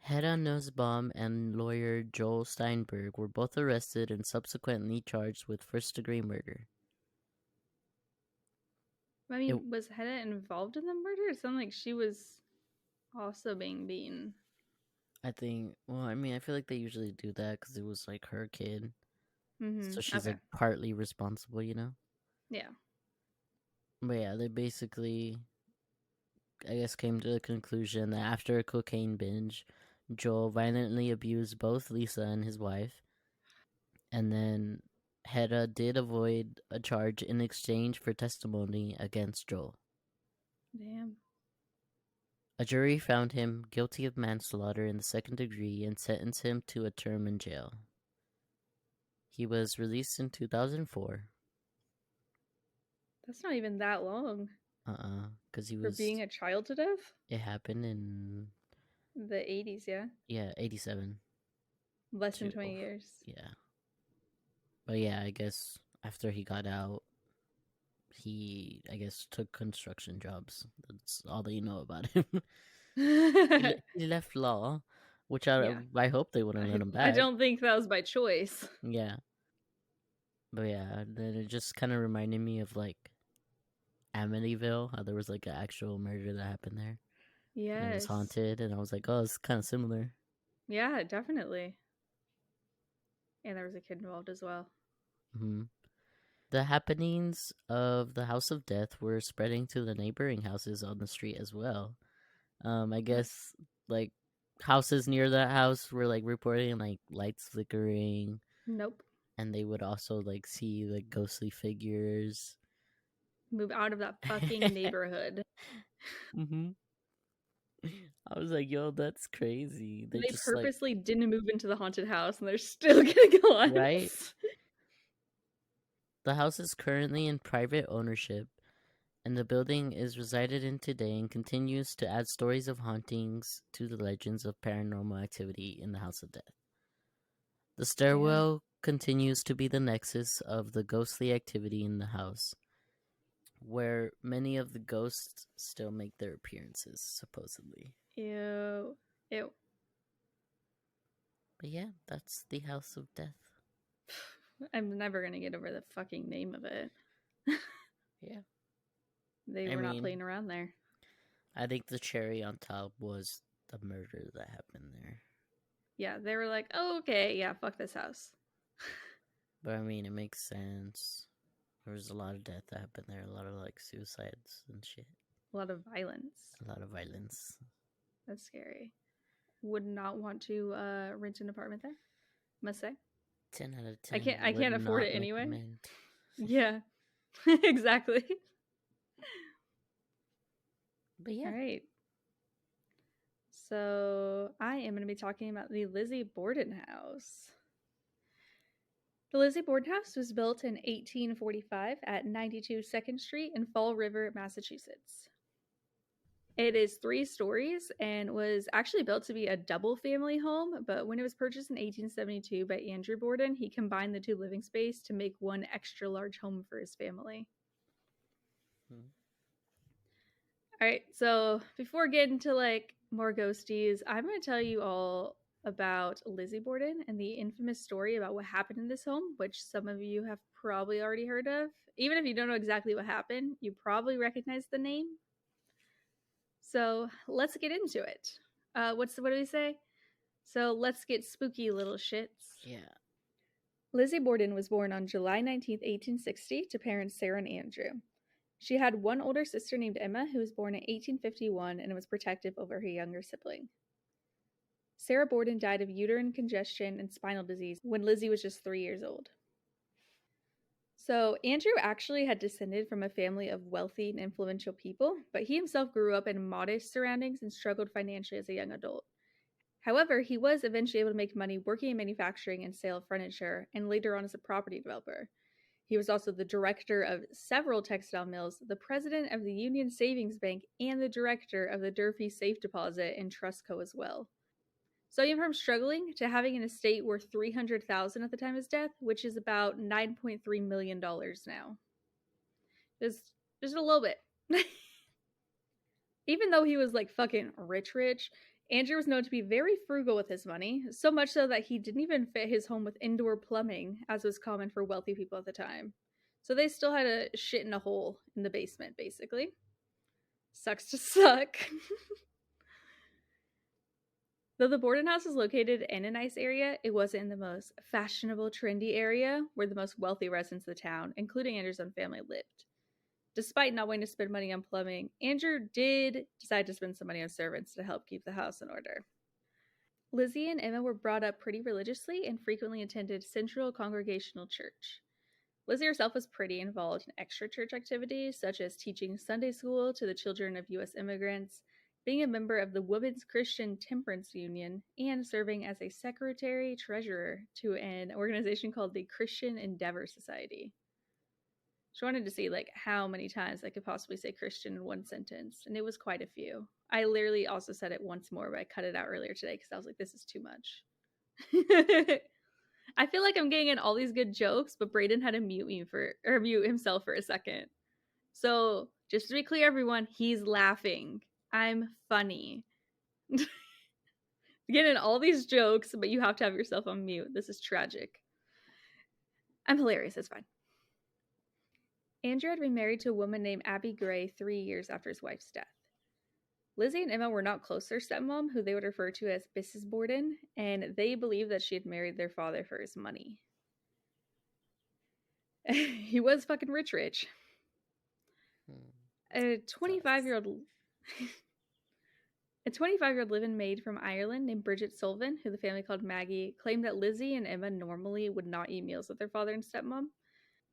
Hedda Nussbaum and lawyer Joel Steinberg were both arrested and subsequently charged with first-degree murder. I mean, was Hedda involved in the murder? It sounded like she was also being beaten. I think, I feel like they usually do that because it was like her kid. So she's like partly responsible, you know? Yeah. But yeah, they basically, I guess, came to the conclusion that after a cocaine binge, Joel violently abused both Lisa and his wife. And then Hedda did avoid a charge in exchange for testimony against Joel. Damn. A jury found him guilty of manslaughter in the second degree and sentenced him to a term in jail. He was released in 2004. That's not even that long. Because he was... For being a child to death? It happened in... the 80s, yeah? Yeah, 87. Less than 20 years. Yeah. But yeah, I guess after he got out, he, I guess, took construction jobs. That's all that you know about him. He left law, which I hope they wouldn't let him back. I don't think that was by choice. Yeah. But yeah, then it just kind of reminded me of like Amityville, how there was like an actual murder that happened there. Yes. And it was haunted, and I was like, oh, it's kind of similar. Yeah, definitely. And there was a kid involved as well. The happenings of the House of Death were spreading to the neighboring houses on the street as well. I guess like houses near that house were like reporting like lights flickering. Nope. And they would also like see like ghostly figures. Move out of that fucking neighborhood. I was like, yo, that's crazy. They just purposely didn't move into the haunted house and they're still getting on. Right? The house is currently in private ownership, and the building is resided in today and continues to add stories of hauntings to the legends of paranormal activity in the House of Death. The stairwell continues to be the nexus of the ghostly activity in the house, where many of the ghosts still make their appearances, supposedly. Ew. But yeah, that's the House of Death. I'm never going to get over the fucking name of it. Yeah. They were not playing around there. I think the cherry on top was the murder that happened there. Yeah, they were like, oh, okay, yeah, fuck this house. But I mean, it makes sense. There was a lot of death that happened there. A lot of like suicides and shit. A lot of violence. A lot of violence. That's scary. Would not want to rent an apartment there, must say. 10 out of 10. I can't afford it anyway. Recommend. Yeah, exactly. But yeah. All right. So I am going to be talking about the Lizzie Borden house. The Lizzie Borden house was built in 1845 at 92 2nd Street in Fall River, Massachusetts. It is 3 stories and was actually built to be a double family home, but when it was purchased in 1872 by Andrew Borden, he combined the 2 living space to make one extra large home for his family. All right, so before getting to like more ghosties, I'm going to tell you all about Lizzie Borden and the infamous story about what happened in this home, which some of you have probably already heard of. Even if you don't know exactly what happened, you probably recognize the name. So let's get into it. What do we say? So let's get spooky, little shits. Yeah. Lizzie Borden was born on July 19th, 1860 to parents Sarah and Andrew. She had one older sister named Emma who was born in 1851 and was protective over her younger sibling. Sarah Borden died of uterine congestion and spinal disease when Lizzie was just 3 years old. So Andrew actually had descended from a family of wealthy and influential people, but he himself grew up in modest surroundings and struggled financially as a young adult. However, he was eventually able to make money working in manufacturing and sale of furniture, and later on as a property developer. He was also the director of several textile mills, the president of the Union Savings Bank, and the director of the Durfee Safe Deposit and Trust Co. as well. So he went from struggling to having an estate worth $300,000 at the time of his death, which is about $9.3 million now. Just a little bit. Even though he was like fucking rich, Andrew was known to be very frugal with his money, so much so that he didn't even fit his home with indoor plumbing, as was common for wealthy people at the time. So they still had to shit in a hole in the basement, basically. Sucks to suck. Though the Borden house is located in a nice area, it wasn't in the most fashionable, trendy area where the most wealthy residents of the town, including Andrew's own family, lived. Despite not wanting to spend money on plumbing, Andrew did decide to spend some money on servants to help keep the house in order. Lizzie and Emma were brought up pretty religiously and frequently attended Central Congregational Church. Lizzie herself was pretty involved in extra church activities, such as teaching Sunday school to the children of U.S. immigrants, being a member of the Women's Christian Temperance Union, and serving as a secretary-treasurer to an organization called the Christian Endeavor Society. She wanted to see like how many times I could possibly say Christian in one sentence, and it was quite a few. I literally also said it once more, but I cut it out earlier today because I was like, this is too much. I feel like I'm getting in all these good jokes, but Brayden had to mute himself for a second. So just to be clear, everyone, he's laughing. I'm funny. Getting all these jokes, but you have to have yourself on mute. This is tragic. I'm hilarious. It's fine. Andrew had been married to a woman named Abby Gray 3 years after his wife's death. Lizzie and Emma were not close to their stepmom, who they would refer to as Mrs. Borden, and they believed that she had married their father for his money. He was fucking rich. A 25-year-old live-in maid from Ireland named Bridget Sullivan, who the family called Maggie, claimed that Lizzie and Emma normally would not eat meals with their father and stepmom.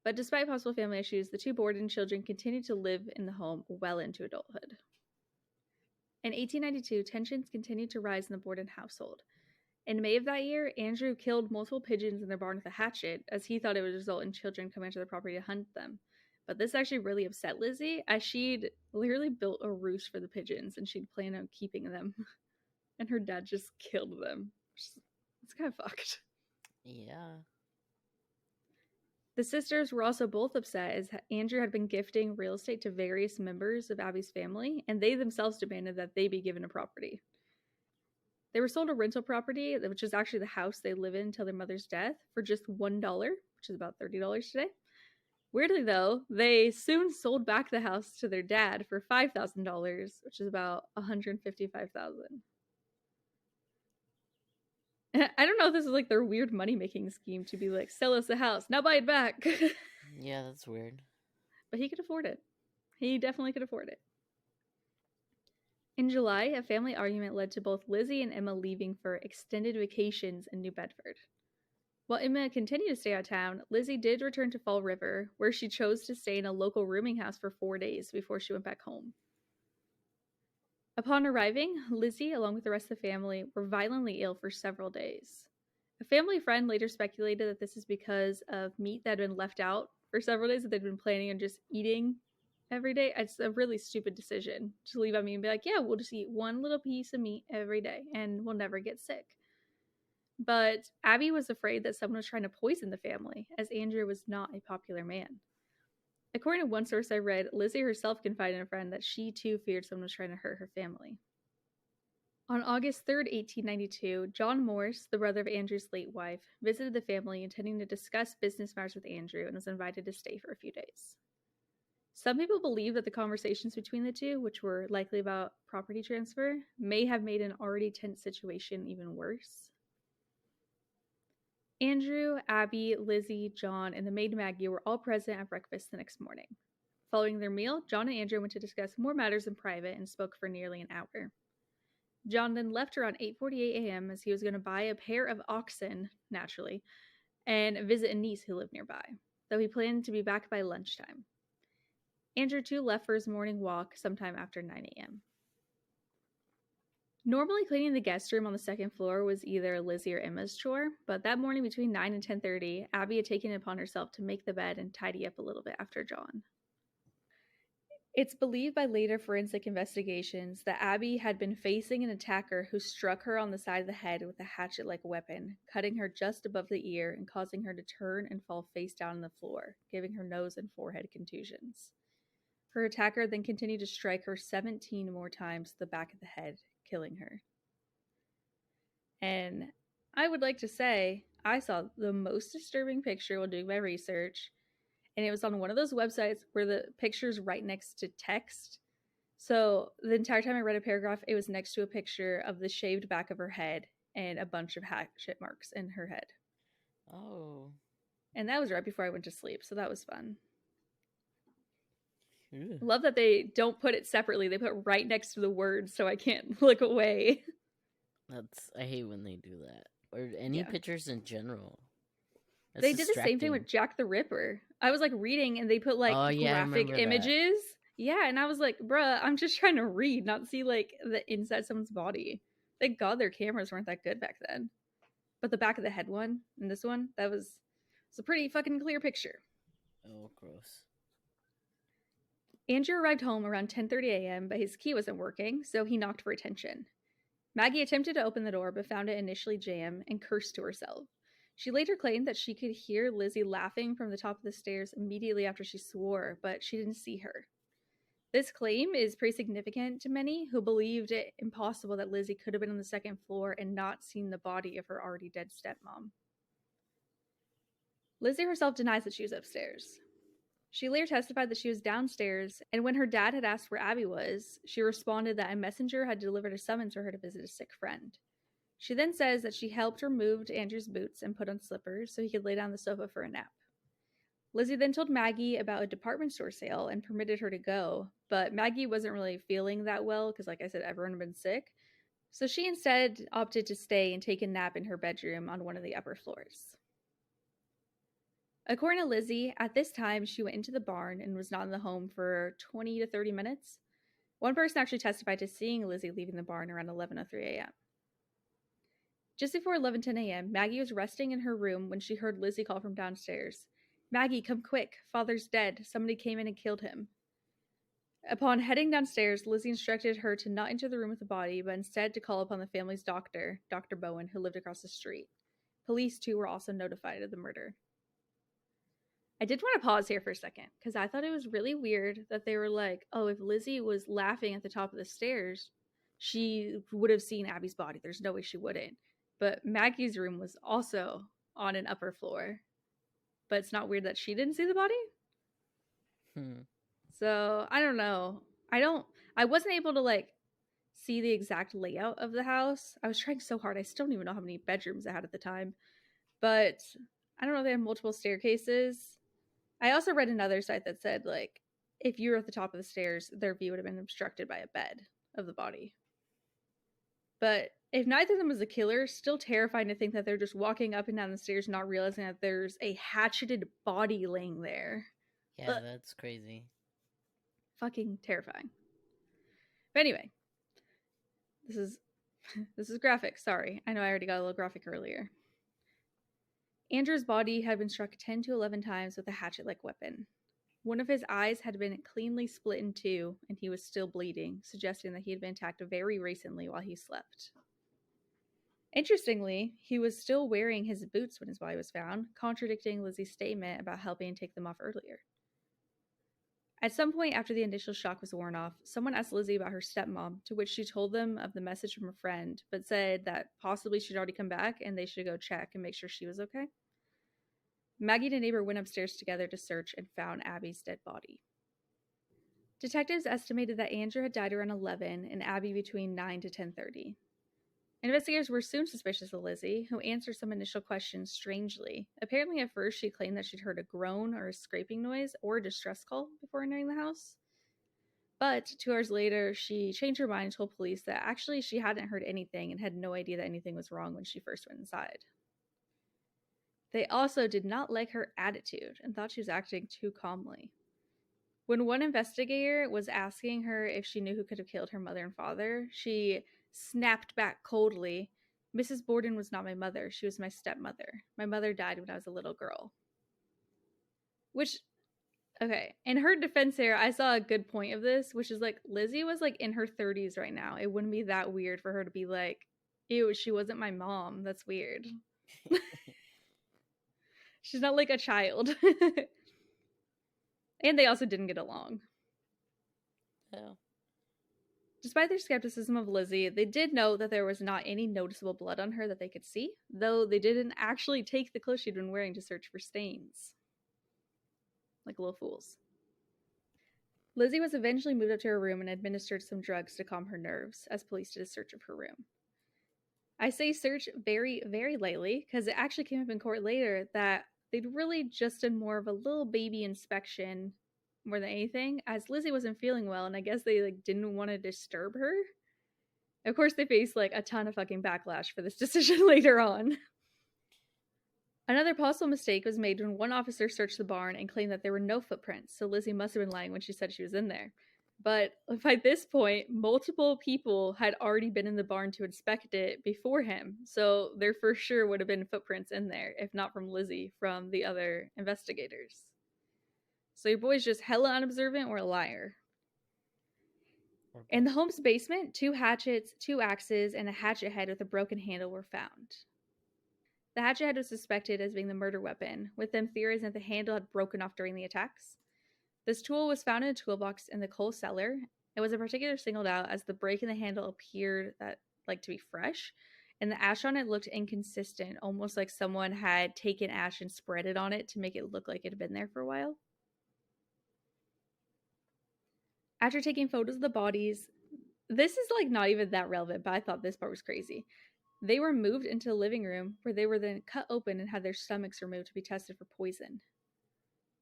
But despite possible family issues, the 2 Borden children continued to live in the home well into adulthood. In 1892, tensions continued to rise in the Borden household. In May of that year, Andrew killed multiple pigeons in their barn with a hatchet, as he thought it would result in children coming to the property to hunt them. But this actually really upset Lizzie, as she'd literally built a roost for the pigeons, and she'd planned on keeping them. And her dad just killed them. It's kind of fucked. Yeah. The sisters were also both upset, as Andrew had been gifting real estate to various members of Abby's family, and they themselves demanded that they be given a property. They were sold a rental property, which is actually the house they live in until their mother's death, for just $1, which is about $30 today. Weirdly, though, they soon sold back the house to their dad for $5,000, which is about $155,000. I don't know if this is like their weird money-making scheme to be like, sell us the house, now buy it back. Yeah, that's weird. But he could afford it. He definitely could afford it. In July, a family argument led to both Lizzie and Emma leaving for extended vacations in New Bedford. While Emma continued to stay out of town, Lizzie did return to Fall River, where she chose to stay in a local rooming house for 4 days before she went back home. Upon arriving, Lizzie, along with the rest of the family, were violently ill for several days. A family friend later speculated that this is because of meat that had been left out for several days that they'd been planning on just eating every day. It's a really stupid decision to leave out meat and be like, yeah, we'll just eat one little piece of meat every day and we'll never get sick. But Abby was afraid that someone was trying to poison the family, as Andrew was not a popular man. According to one source I read, Lizzie herself confided in a friend that she too feared someone was trying to hurt her family. On August 3rd, 1892, John Morse, the brother of Andrew's late wife, visited the family intending to discuss business matters with Andrew and was invited to stay for a few days. Some people believe that the conversations between the two, which were likely about property transfer, may have made an already tense situation even worse. Andrew, Abby, Lizzie, John, and the maid Maggie were all present at breakfast the next morning. Following their meal, John and Andrew went to discuss more matters in private and spoke for nearly an hour. John then left around 8:48 a.m. as he was going to buy a pair of oxen, naturally, and visit a niece who lived nearby, though he planned to be back by lunchtime. Andrew too left for his morning walk sometime after 9 a.m. Normally, cleaning the guest room on the second floor was either Lizzie or Emma's chore, but that morning between 9 and 10:30, Abby had taken it upon herself to make the bed and tidy up a little bit after John. It's believed by later forensic investigations that Abby had been facing an attacker who struck her on the side of the head with a hatchet-like weapon, cutting her just above the ear and causing her to turn and fall face down on the floor, giving her nose and forehead contusions. Her attacker then continued to strike her 17 more times to the back of the head, killing her. And I would like to say, I saw the most disturbing picture while doing my research, and it was on one of those websites where the picture's right next to text. So the entire time I read a paragraph, it was next to a picture of the shaved back of her head and a bunch of hatchet marks in her head. Oh. And that was right before I went to sleep, so that was fun. Ew. Love that they don't put it separately. They put it right next to the words so I can't look away. I hate when they do that. Or any pictures in general. That's they did the same thing with Jack the Ripper. I was like reading and they put like graphic images. Yeah, and I was like, bruh, I'm just trying to read, not see like the inside of someone's body. Thank God their cameras weren't that good back then. But the back of the head one and this one, it's a pretty fucking clear picture. Oh, gross. Andrew arrived home around 10:30 a.m., but his key wasn't working, so he knocked for attention. Maggie attempted to open the door, but found it initially jammed and cursed to herself. She later claimed that she could hear Lizzie laughing from the top of the stairs immediately after she swore, but she didn't see her. This claim is pretty significant to many who believed it impossible that Lizzie could have been on the second floor and not seen the body of her already dead stepmom. Lizzie herself denies that she was upstairs. She later testified that she was downstairs, and when her dad had asked where Abby was, she responded that a messenger had delivered a summons for her to visit a sick friend. She then says that she helped remove Andrew's boots and put on slippers so he could lay down on the sofa for a nap. Lizzie then told Maggie about a department store sale and permitted her to go, but Maggie wasn't really feeling that well because, like I said, everyone had been sick. So she instead opted to stay and take a nap in her bedroom on one of the upper floors. According to Lizzie, at this time, she went into the barn and was not in the home for 20 to 30 minutes. One person actually testified to seeing Lizzie leaving the barn around 11:03 a.m. Just before 11:10 a.m., Maggie was resting in her room when she heard Lizzie call from downstairs. "Maggie, come quick. Father's dead. Somebody came in and killed him." Upon heading downstairs, Lizzie instructed her to not enter the room with the body, but instead to call upon the family's doctor, Dr. Bourne, who lived across the street. Police, too, were also notified of the murder. I did want to pause here for a second, because I thought it was really weird that they were like, oh, if Lizzie was laughing at the top of the stairs, she would have seen Abby's body. There's no way she wouldn't. But Maggie's room was also on an upper floor. But it's not weird that she didn't see the body? So, I don't know. I wasn't able to, see the exact layout of the house. I was trying so hard. I still don't even know how many bedrooms it had at the time. But I don't know if they had multiple staircases. I also read another site that said, like, if you were at the top of the stairs, their view would have been obstructed by a bed of the body. But if neither of them was a killer, still terrifying to think that they're just walking up and down the stairs not realizing that there's a hatcheted body laying there. Yeah, that's crazy. Fucking terrifying. But anyway, this is graphic. Sorry. I know I already got a little graphic earlier. Andrew's body had been struck 10 to 11 times with a hatchet-like weapon. One of his eyes had been cleanly split in two, and he was still bleeding, suggesting that he had been attacked very recently while he slept. Interestingly, he was still wearing his boots when his body was found, contradicting Lizzie's statement about helping take them off earlier. At some point after the initial shock was worn off, someone asked Lizzie about her stepmom, to which she told them of the message from a friend, but said that possibly she'd already come back and they should go check and make sure she was okay. Maggie and a neighbor went upstairs together to search and found Abby's dead body. Detectives estimated that Andrew had died around 11 and Abby between 9 to 10:30. Investigators were soon suspicious of Lizzie, who answered some initial questions strangely. Apparently, at first, she claimed that she'd heard a groan or a scraping noise or a distress call before entering the house. But 2 hours later, she changed her mind and told police that actually she hadn't heard anything and had no idea that anything was wrong when she first went inside. They also did not like her attitude and thought she was acting too calmly. When one investigator was asking her if she knew who could have killed her mother and father, she snapped back coldly, "Mrs. Borden was not my mother. She was my stepmother. My mother died when I was a little girl." Which, okay, in her defense here, I saw a good point of this, which is like, Lizzie was like in her 30s right now. It wouldn't be that weird for her to be like, ew, she wasn't my mom. That's weird. She's not like a child. And they also didn't get along. Oh. Despite their skepticism of Lizzie, they did know that there was not any noticeable blood on her that they could see, though they didn't actually take the clothes she'd been wearing to search for stains. Like little fools. Lizzie was eventually moved up to her room and administered some drugs to calm her nerves, as police did a search of her room. I say search very, very lightly, because it actually came up in court later that they'd really just done more of a little baby inspection more than anything, as Lizzie wasn't feeling well, and I guess they like didn't want to disturb her. Of course, they faced like a ton of fucking backlash for this decision later on. Another possible mistake was made when one officer searched the barn and claimed that there were no footprints, so Lizzie must have been lying when she said she was in there. But by this point, multiple people had already been in the barn to inspect it before him, so there for sure would have been footprints in there, if not from Lizzie, from the other investigators. So your boy's just hella unobservant or a liar. In the home's basement, 2 hatchets, 2 axes, and a hatchet head with a broken handle were found. The hatchet head was suspected as being the murder weapon, with them theorizing that the handle had broken off during the attacks. This tool was found in a toolbox in the coal cellar. It was in particular singled out as the break in the handle appeared to be fresh, and the ash on it looked inconsistent, almost like someone had taken ash and spread it on it to make it look like it had been there for a while. After taking photos of the bodies, this is like not even that relevant, but I thought this part was crazy. They were moved into the living room where they were then cut open and had their stomachs removed to be tested for poison.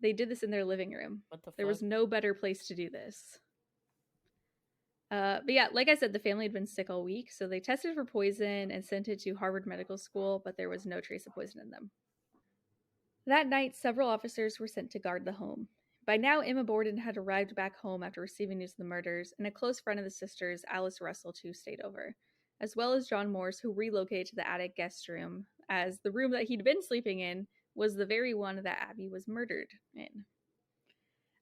They did this in their living room. What the fuck? There was no better place to do this. But yeah, like I said, the family had been sick all week, so they tested for poison and sent it to Harvard Medical School, but there was no trace of poison in them. That night, several officers were sent to guard the home. By now, Emma Borden had arrived back home after receiving news of the murders, and a close friend of the sisters, Alice Russell, too, stayed over, as well as John Morse, who relocated to the attic guest room, as the room that he'd been sleeping in was the very one that Abby was murdered in.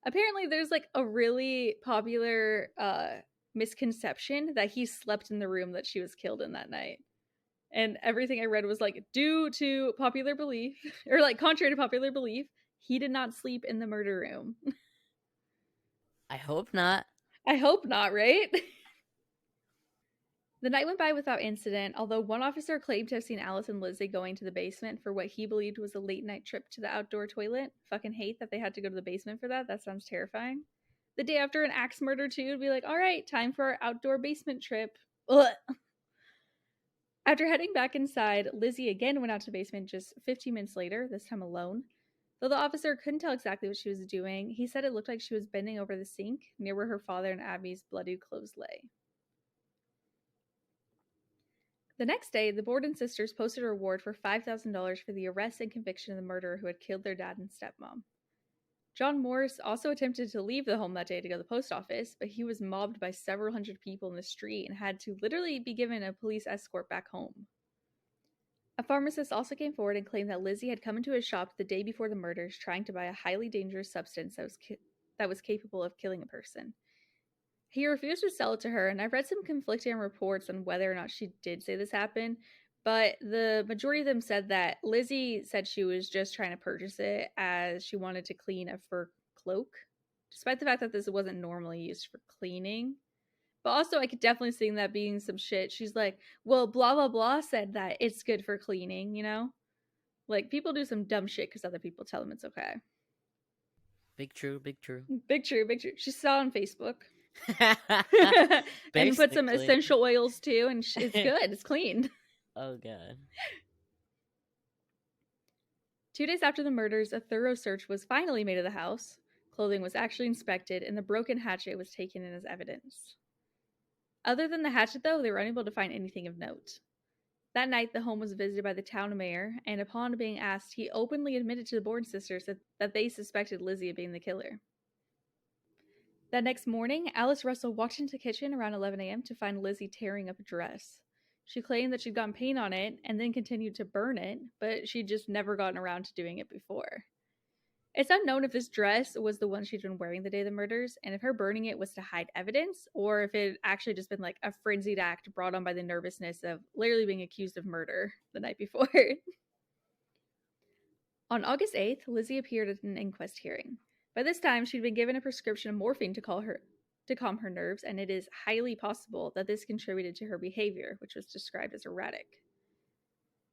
Apparently, there's like a really popular misconception that he slept in the room that she was killed in that night. And everything I read was like, due to popular belief, or like contrary to popular belief, he did not sleep in the murder room. I hope not. I hope not, right? The night went by without incident, although one officer claimed to have seen Alice and Lizzie going to the basement for what he believed was a late night trip to the outdoor toilet. Fucking hate that they had to go to the basement for that. That sounds terrifying. The day after an axe murder, too, would be like, all right, time for our outdoor basement trip. Ugh. After heading back inside, Lizzie again went out to the basement just 15 minutes later, this time alone. Though the officer couldn't tell exactly what she was doing, he said it looked like she was bending over the sink near where her father and Abby's bloodied clothes lay. The next day, the Borden sisters posted a reward for $5,000 for the arrest and conviction of the murderer who had killed their dad and stepmom. John Morse also attempted to leave the home that day to go to the post office, but he was mobbed by several hundred people in the street and had to literally be given a police escort back home. A pharmacist also came forward and claimed that Lizzie had come into his shop the day before the murders trying to buy a highly dangerous substance that was capable of killing a person. He refused to sell it to her, and I've read some conflicting reports on whether or not she did say this happened, but the majority of them said that Lizzie said she was just trying to purchase it as she wanted to clean a fur cloak, despite the fact that this wasn't normally used for cleaning. But also, I could definitely see that being some shit. She's like, well, blah, blah, blah said that it's good for cleaning, you know? Like, people do some dumb shit because other people tell them it's okay. Big true, big true. Big true, big true. She saw it on Facebook. And put some essential oils too, and it's good. It's clean. Oh, God. 2 days after the murders, a thorough search was finally made of the house. Clothing was actually inspected, and the broken hatchet was taken in as evidence. Other than the hatchet, though, they were unable to find anything of note. That night, the home was visited by the town mayor, and upon being asked, he openly admitted to the Bourne sisters that they suspected Lizzie of being the killer. That next morning, Alice Russell walked into the kitchen around 11 a.m. to find Lizzie tearing up a dress. She claimed that she'd gotten paint on it and then continued to burn it, but she'd just never gotten around to doing it before. It's unknown if this dress was the one she'd been wearing the day of the murders, and if her burning it was to hide evidence, or if it had actually just been like a frenzied act brought on by the nervousness of literally being accused of murder the night before. On August 8th, Lizzie appeared at an inquest hearing. By this time, she'd been given a prescription of morphine to calm her nerves, and it is highly possible that this contributed to her behavior, which was described as erratic.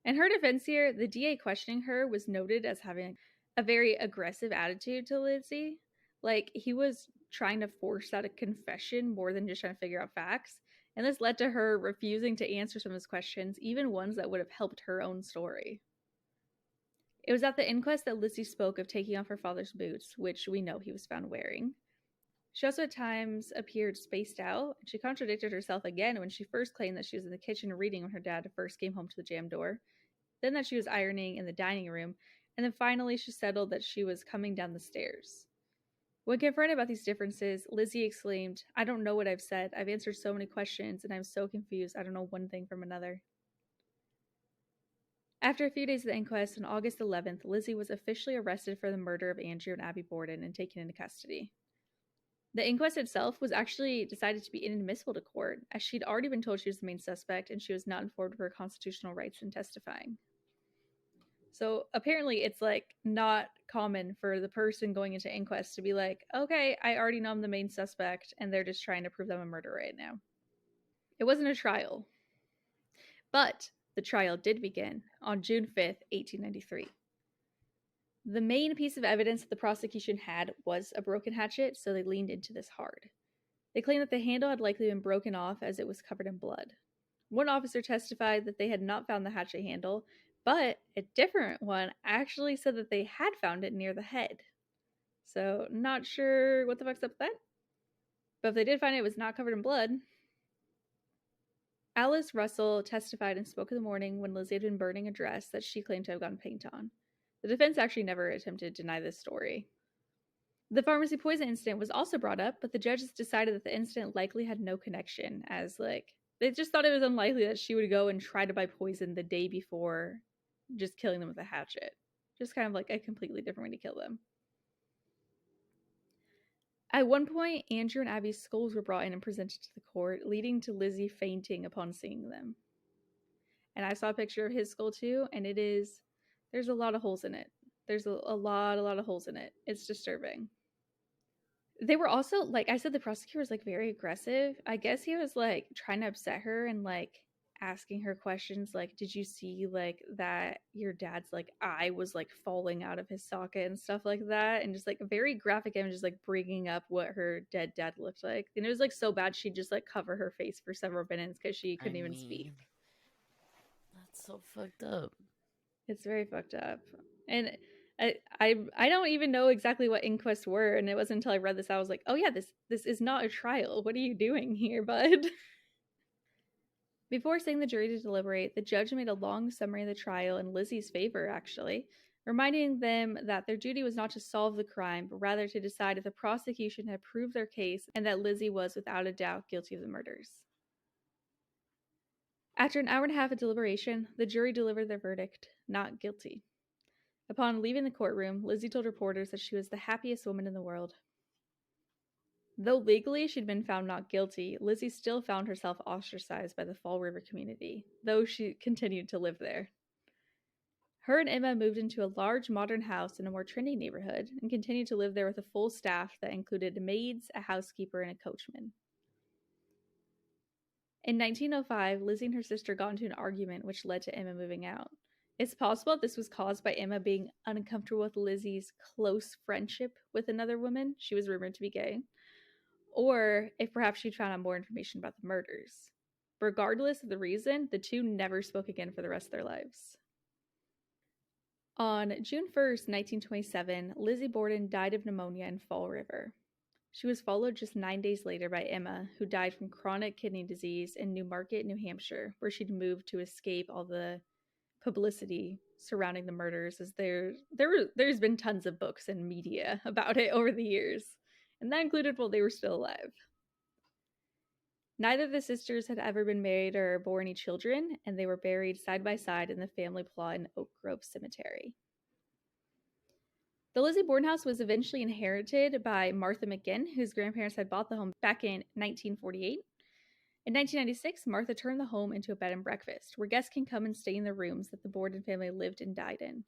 In her defense here, the DA questioning her was noted as having a very aggressive attitude to Lizzie. Like, he was trying to force out a confession more than just trying to figure out facts, and this led to her refusing to answer some of his questions, even ones that would have helped her own story. It was at the inquest that Lizzie spoke of taking off her father's boots, which we know he was found wearing. She also at times appeared spaced out, and she contradicted herself again when she first claimed that she was in the kitchen reading when her dad first came home to the jam door, then that she was ironing in the dining room, and then finally she settled that she was coming down the stairs. When confronted about these differences, Lizzie exclaimed, "I don't know what I've said. I've answered so many questions, and I'm so confused. I don't know one thing from another." After a few days of the inquest, on August 11th, Lizzie was officially arrested for the murder of Andrew and Abby Borden and taken into custody. The inquest itself was actually decided to be inadmissible to court, as she'd already been told she was the main suspect and she was not informed of her constitutional rights in testifying. So apparently it's like not common for the person going into inquest to be like, okay, I already know I'm the main suspect and they're just trying to prove I'm a murderer right now. It wasn't a trial, but the trial did begin on June 5th, 1893. The main piece of evidence that the prosecution had was a broken hatchet, so they leaned into this hard. They claimed that the handle had likely been broken off as it was covered in blood. One officer testified that they had not found the hatchet handle, but a different one actually said that they had found it near the head. So, not sure what the fuck's up with that. But if they did find it, it was not covered in blood. Alice Russell testified and spoke in the morning when Lizzie had been burning a dress that she claimed to have gotten paint on. The defense actually never attempted to deny this story. The pharmacy poison incident was also brought up, but the judges decided that the incident likely had no connection, as, like, they just thought it was unlikely that she would go and try to buy poison the day before just killing them with a hatchet. Just kind of like a completely different way to kill them. At one point, Andrew and Abby's skulls were brought in and presented to the court, leading to Lizzie fainting upon seeing them. And I saw a picture of his skull too, and there's a lot of holes in it. There's a lot of holes in it. It's disturbing. They were also, like I said, the prosecutor was like very aggressive. I guess he was like trying to upset her and like asking her questions like, did you see like that your dad's like eye was like falling out of his socket and stuff like that, and just like very graphic images like bringing up what her dead dad looked like. And it was like so bad she'd just like cover her face for several minutes because she couldn't even speak. That's so fucked up. It's very fucked up. And I don't even know exactly what inquests were, and it wasn't until I read this I was like, oh yeah, this is not a trial. What are you doing here, bud? Before sending the jury to deliberate, the judge made a long summary of the trial in Lizzie's favor, actually, reminding them that their duty was not to solve the crime, but rather to decide if the prosecution had proved their case and that Lizzie was, without a doubt, guilty of the murders. After an hour and a half of deliberation, the jury delivered their verdict, not guilty. Upon leaving the courtroom, Lizzie told reporters that she was the happiest woman in the world. Though legally she'd been found not guilty, Lizzie still found herself ostracized by the Fall River community, though she continued to live there. Her and Emma moved into a large modern house in a more trendy neighborhood and continued to live there with a full staff that included maids, a housekeeper, and a coachman. In 1905, Lizzie and her sister got into an argument which led to Emma moving out. It's possible this was caused by Emma being uncomfortable with Lizzie's close friendship with another woman. She was rumored to be gay. Or if perhaps she'd found out more information about the murders. Regardless of the reason, the two never spoke again for the rest of their lives. On June 1st, 1927, Lizzie Borden died of pneumonia in Fall River. She was followed just 9 days later by Emma, who died from chronic kidney disease in Newmarket, New Hampshire, where she'd moved to escape all the publicity surrounding the murders, as there's been tons of books and media about it over the years. And that included while they were still alive. Neither of the sisters had ever been married or bore any children, and they were buried side by side in the family plot in Oak Grove Cemetery. The Lizzie Borden house was eventually inherited by Martha McGinn, whose grandparents had bought the home back in 1948. In 1996, Martha turned the home into a bed and breakfast, where guests can come and stay in the rooms that the Borden family lived and died in.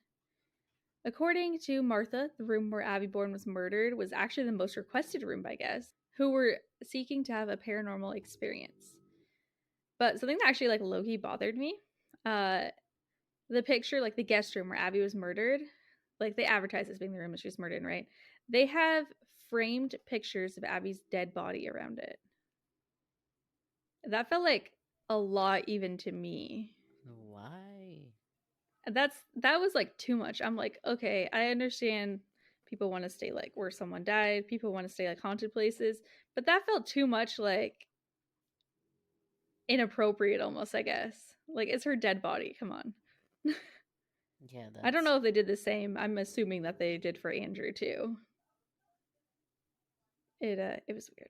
According to Martha, the room where Abby Bourne was murdered was actually the most requested room by guests who were seeking to have a paranormal experience. But something that actually low-key bothered me, the picture, the guest room where Abby was murdered, they advertised as being the room that she was murdered in, right? They have framed pictures of Abby's dead body around it. That felt like a lot even to me. Why? That was too much. I'm okay, I understand people want to stay where someone died, people want to stay haunted places, but that felt too much inappropriate almost, I guess. It's her dead body, come on. Yeah, I don't know if they did the same. I'm assuming that they did for Andrew too. It was weird.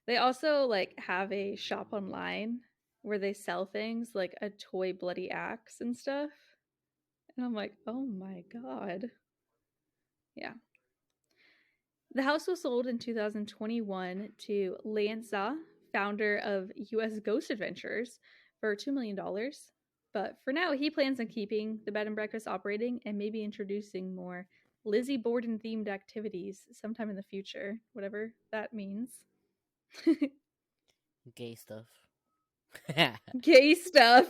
They also have a shop online where they sell things like a toy bloody axe and stuff. And I'm oh my god. Yeah. The house was sold in 2021 to Lance Za, founder of US Ghost Adventures, for $2 million. But for now, he plans on keeping the bed and breakfast operating and maybe introducing more Lizzie Borden themed activities sometime in the future, whatever that means. Gay stuff. Gay stuff.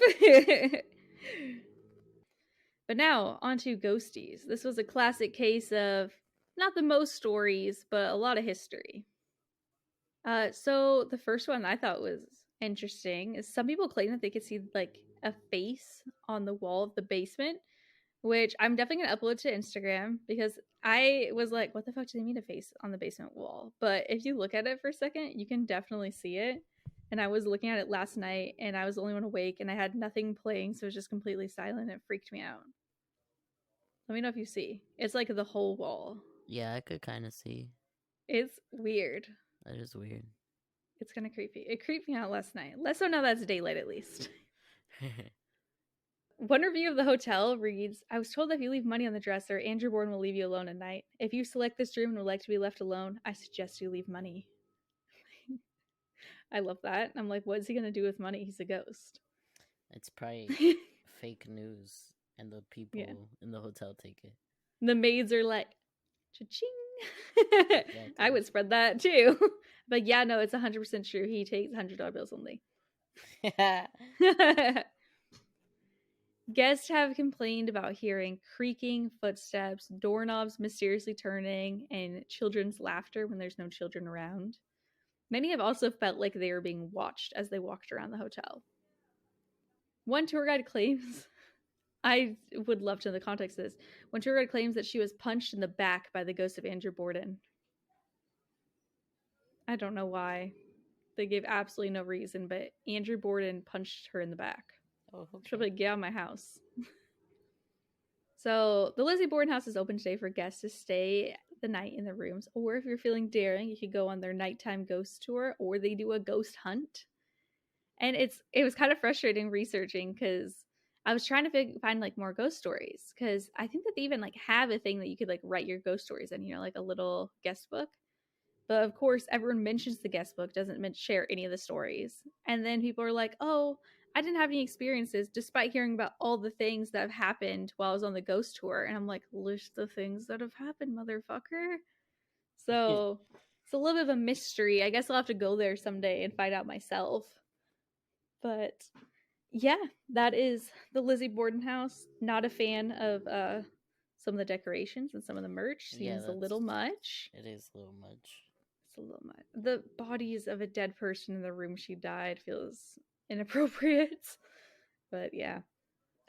But now, on to ghosties. This was a classic case of not the most stories, but a lot of history. So the first one I thought was interesting is some people claim that they could see a face on the wall of the basement, which I'm definitely going to upload to Instagram because I was what the fuck do they mean a face on the basement wall? But if you look at it for a second, you can definitely see it. And I was looking at it last night and I was the only one awake and I had nothing playing, so it was just completely silent. It freaked me out. Let me know if you see. It's the whole wall. Yeah, I could kind of see. It's weird. That is weird. It's kind of creepy. It creeped me out last night. Let's know now that's daylight at least. One review of the hotel reads, I was told that if you leave money on the dresser, Andrew Bourne will leave you alone at night. If you select this room and would like to be left alone, I suggest you leave money. I love that. I'm what is he going to do with money? He's a ghost. It's probably fake news, and the people in the hotel take it. The maids are cha-ching. Exactly. I would spread that too. But yeah, no, it's 100% true. He takes $100 bills only. Guests have complained about hearing creaking footsteps, doorknobs mysteriously turning, and children's laughter when there's no children around. Many have also felt like they were being watched as they walked around the hotel. One tour guide claims, I would love to know the context of this. One tour guide claims that she was punched in the back by the ghost of Andrew Borden. I don't know why. They gave absolutely no reason, but Andrew Borden punched her in the back. Oh, She'll okay. be like, get out of my house. So the Lizzie Borden house is open today for guests to stay the night in the rooms, or if you're feeling daring, you could go on their nighttime ghost tour, or they do a ghost hunt. And it was kind of frustrating researching because I was trying to find like more ghost stories, because I think that they even like have a thing that you could like write your ghost stories in, like a little guest book. But of course, everyone mentions the guest book, doesn't share any of the stories. And then people are like, oh, I didn't have any experiences despite hearing about all the things that have happened while I was on the ghost tour. And I'm like, list the things that have happened, motherfucker. So it's a little bit of a mystery. I guess I'll have to go there someday and find out myself. But yeah, that is the Lizzie Borden house. Not a fan of some of the decorations and some of the merch. Seems a little much. It is a little much. It's a little much. The bodies of a dead person in the room she died feels inappropriate. But yeah,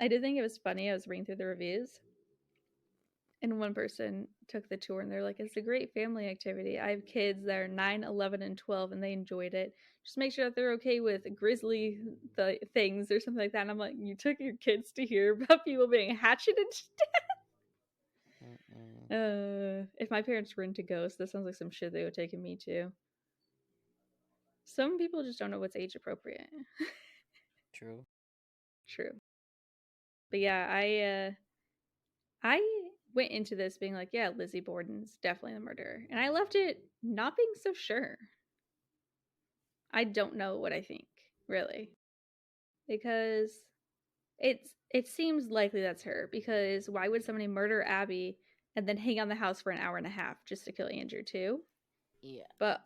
I did think it was funny. I was reading through the reviews, and one person took the tour and they're like, it's a great family activity. I have kids that are 9, 11, and 12 and they enjoyed it. Just make sure that they're okay with grisly things or something like that. And I'm like, you took your kids to hear about people being hatcheted to death? If my parents were into ghosts, that sounds like some shit they would take me to. Some people just don't know what's age appropriate. True. But yeah, I went into this being like, yeah, Lizzie Borden's definitely the murderer. And I left it not being so sure. I don't know what I think, really. Because it seems likely that's her. Because why would somebody murder Abby and then hang on the house for an hour and a half just to kill Andrew too? Yeah. But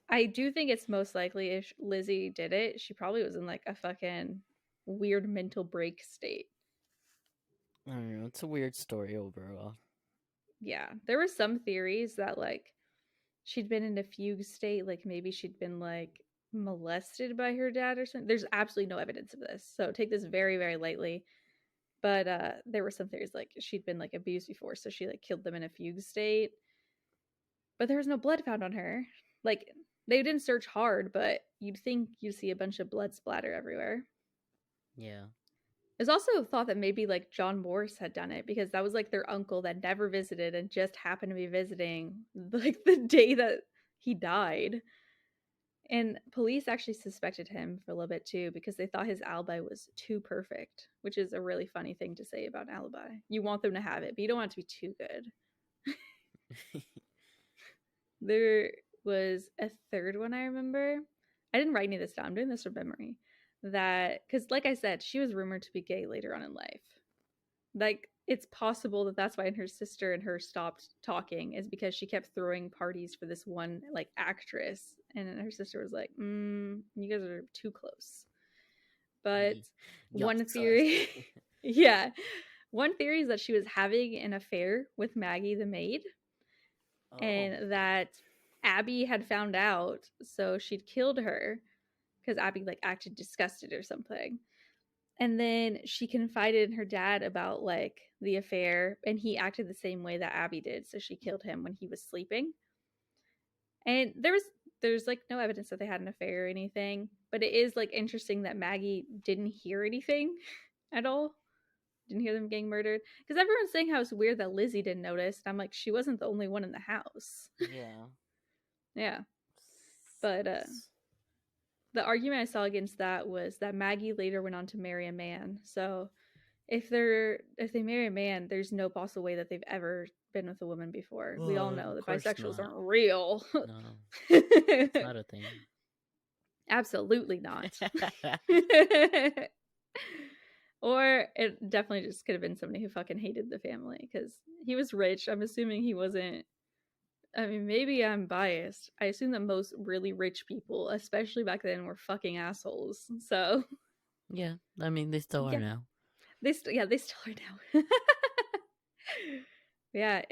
I do think it's most likely if Lizzie did it, she probably was in like a fucking weird mental break state. I don't know. It's a weird story overall. Yeah. There were some theories that like she'd been in a fugue state, like maybe she'd been like molested by her dad or something. There's absolutely no evidence of this, so take this very, very lightly. But there were some theories like she'd been like abused before, so she like killed them in a fugue state. But there was no blood found on her. Like they didn't search hard, but you'd think you'd see a bunch of blood splatter everywhere. Yeah. It's also thought that maybe like John Morris had done it because that was like their uncle that never visited and just happened to be visiting like the day that he died. And police actually suspected him for a little bit too because they thought his alibi was too perfect, which is a really funny thing to say about an alibi. You want them to have it, but you don't want it to be too good. There was a third one I remember. I didn't write any of this down. I'm doing this from memory. That, because like I said, she was rumored to be gay later on in life. Like, it's possible that that's why her sister and her stopped talking, is because she kept throwing parties for this one like actress, and her sister was like, you guys are too close. But one theory yeah, one theory is that she was having an affair with Maggie the maid. And that Abby had found out, so she'd killed her because Abby like acted disgusted or something. And then she confided in her dad about like the affair, and he acted the same way that Abby did, so she killed him when he was sleeping. And there's like no evidence that they had an affair or anything, but it is like interesting that Maggie didn't hear anything at all. Didn't hear them getting murdered, because everyone's saying how it's weird that Lizzie didn't notice. And I'm like, she wasn't the only one in the house. Yeah. But the argument I saw against that was that Maggie later went on to marry a man. So if they marry a man, there's no possible way that they've ever been with a woman before. We all know that bisexuals aren't real. No, it's not a thing. Absolutely not. Or it definitely just could have been somebody who fucking hated the family because he was rich. I'm assuming he wasn't. I mean, maybe I'm biased. I assume that most really rich people, especially back then, were fucking assholes. So yeah, I mean, they still are now. They still are now. Yeah,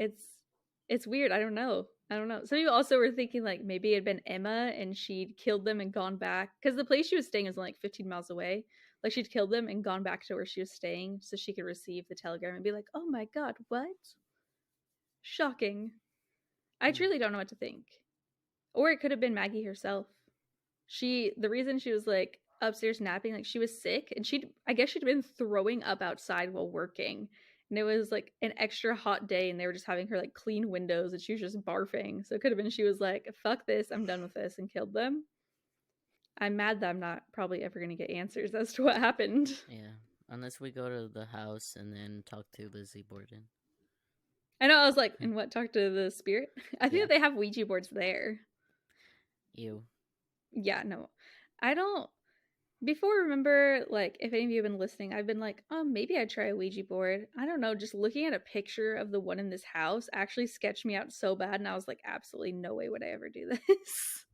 it's weird. I don't know. Some people also were thinking like maybe it had been Emma and she'd killed them and gone back because the place she was staying is only like 15 miles away. Like she'd killed them and gone back to where she was staying so she could receive the telegram and be like, "Oh my god, what? Shocking." I truly don't know what to think. Or it could have been Maggie herself. The reason she was like upstairs napping, like she was sick and I guess she'd been throwing up outside while working. And it was like an extra hot day and they were just having her like clean windows and she was just barfing. So it could have been she was like, fuck this, I'm done with this, and killed them. I'm mad that I'm not probably ever going to get answers as to what happened. Yeah, unless we go to the house and then talk to Lizzie Borden. I know, I was like, and what, talk to the spirit? I think Yeah. that they have Ouija boards there. Ew. Yeah, no. I don't. Before, remember, like, if any of you have been listening, I've been like, maybe I'd try a Ouija board. I don't know, just looking at a picture of the one in this house actually sketched me out so bad, and I was like, absolutely no way would I ever do this.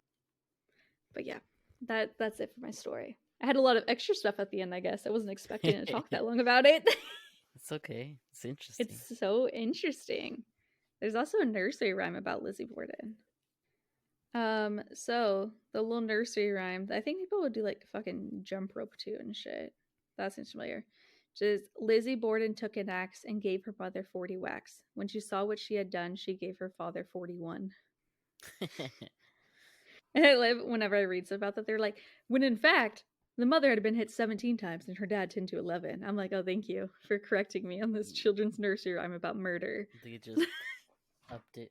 But yeah, that's it for my story. I had a lot of extra stuff at the end, I guess. I wasn't expecting to talk that long about it. It's okay. It's interesting. It's so interesting. There's also a nursery rhyme about Lizzie Borden. So the little nursery rhyme, I think people would do like fucking jump rope to and shit. That seems familiar. Just Lizzie Borden took an axe and gave her mother 40 whacks. When she saw what she had done, she gave her father 41. And I live whenever I read stuff about that, they're like, when in fact, the mother had been hit 17 times and her dad 10 to 11. I'm like, oh, thank you for correcting me on this children's nursery rhyme about murder. They just upped it.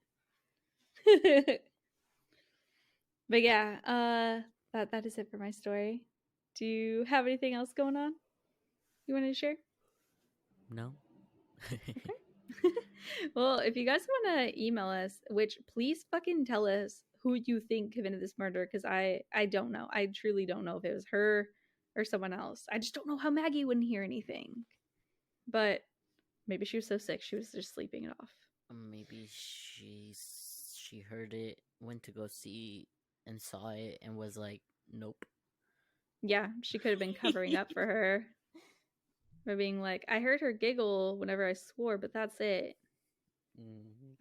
But yeah, that is it for my story. Do you have anything else going on you wanted to share? No. Well, if you guys want to email us, which please fucking tell us who you think committed this murder, because I don't know. I truly don't know if it was her or someone else. I just don't know how Maggie wouldn't hear anything. But maybe she was so sick she was just sleeping it off. Maybe she heard it, went to go see and saw it and was like, nope. Yeah, she could have been covering up for her. Or being like, I heard her giggle whenever I swore, but that's it.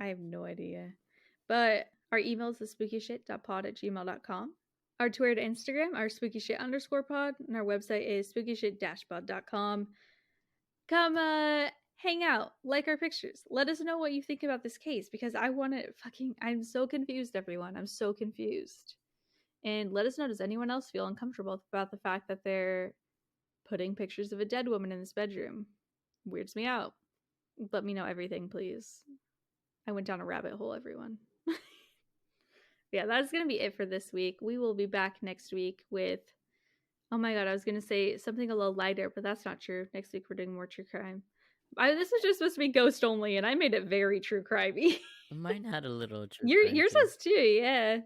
I have no idea. But our email is thespookyshit.pod@gmail.com. Our Twitter and Instagram are spookyshit_pod, and our website is spookyshit-pod.com. Come hang out, like our pictures. Let us know what you think about this case, because I'm so confused, everyone. I'm so confused. And let us know, does anyone else feel uncomfortable about the fact that they're putting pictures of a dead woman in this bedroom? Weirds me out. Let me know everything, please. I went down a rabbit hole, everyone. Yeah, that's going to be it for this week. We will be back next week with, oh my god, I was going to say something a little lighter, but that's not true. Next week we're doing more true crime. This is just supposed to be ghost only, and I made it very true crimey. Mine had a little true crime. Yours too. has too, yeah.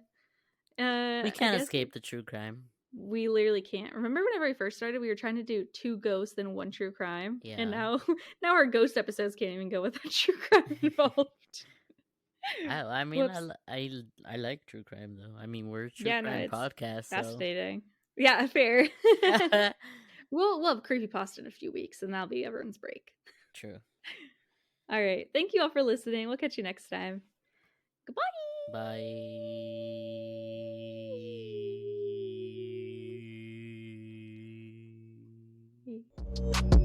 We can't escape the true crime. We literally can't. Remember whenever we first started, we were trying to do 2 ghosts and 1 true crime? Yeah. And now our ghost episodes can't even go without true crime involved. I mean, I like true crime though. I mean, we're a true crime podcast. Fascinating. So. Yeah, fair. We'll have creepypasta in a few weeks, and that'll be everyone's break. True. All right. Thank you all for listening. We'll catch you next time. Goodbye. Bye.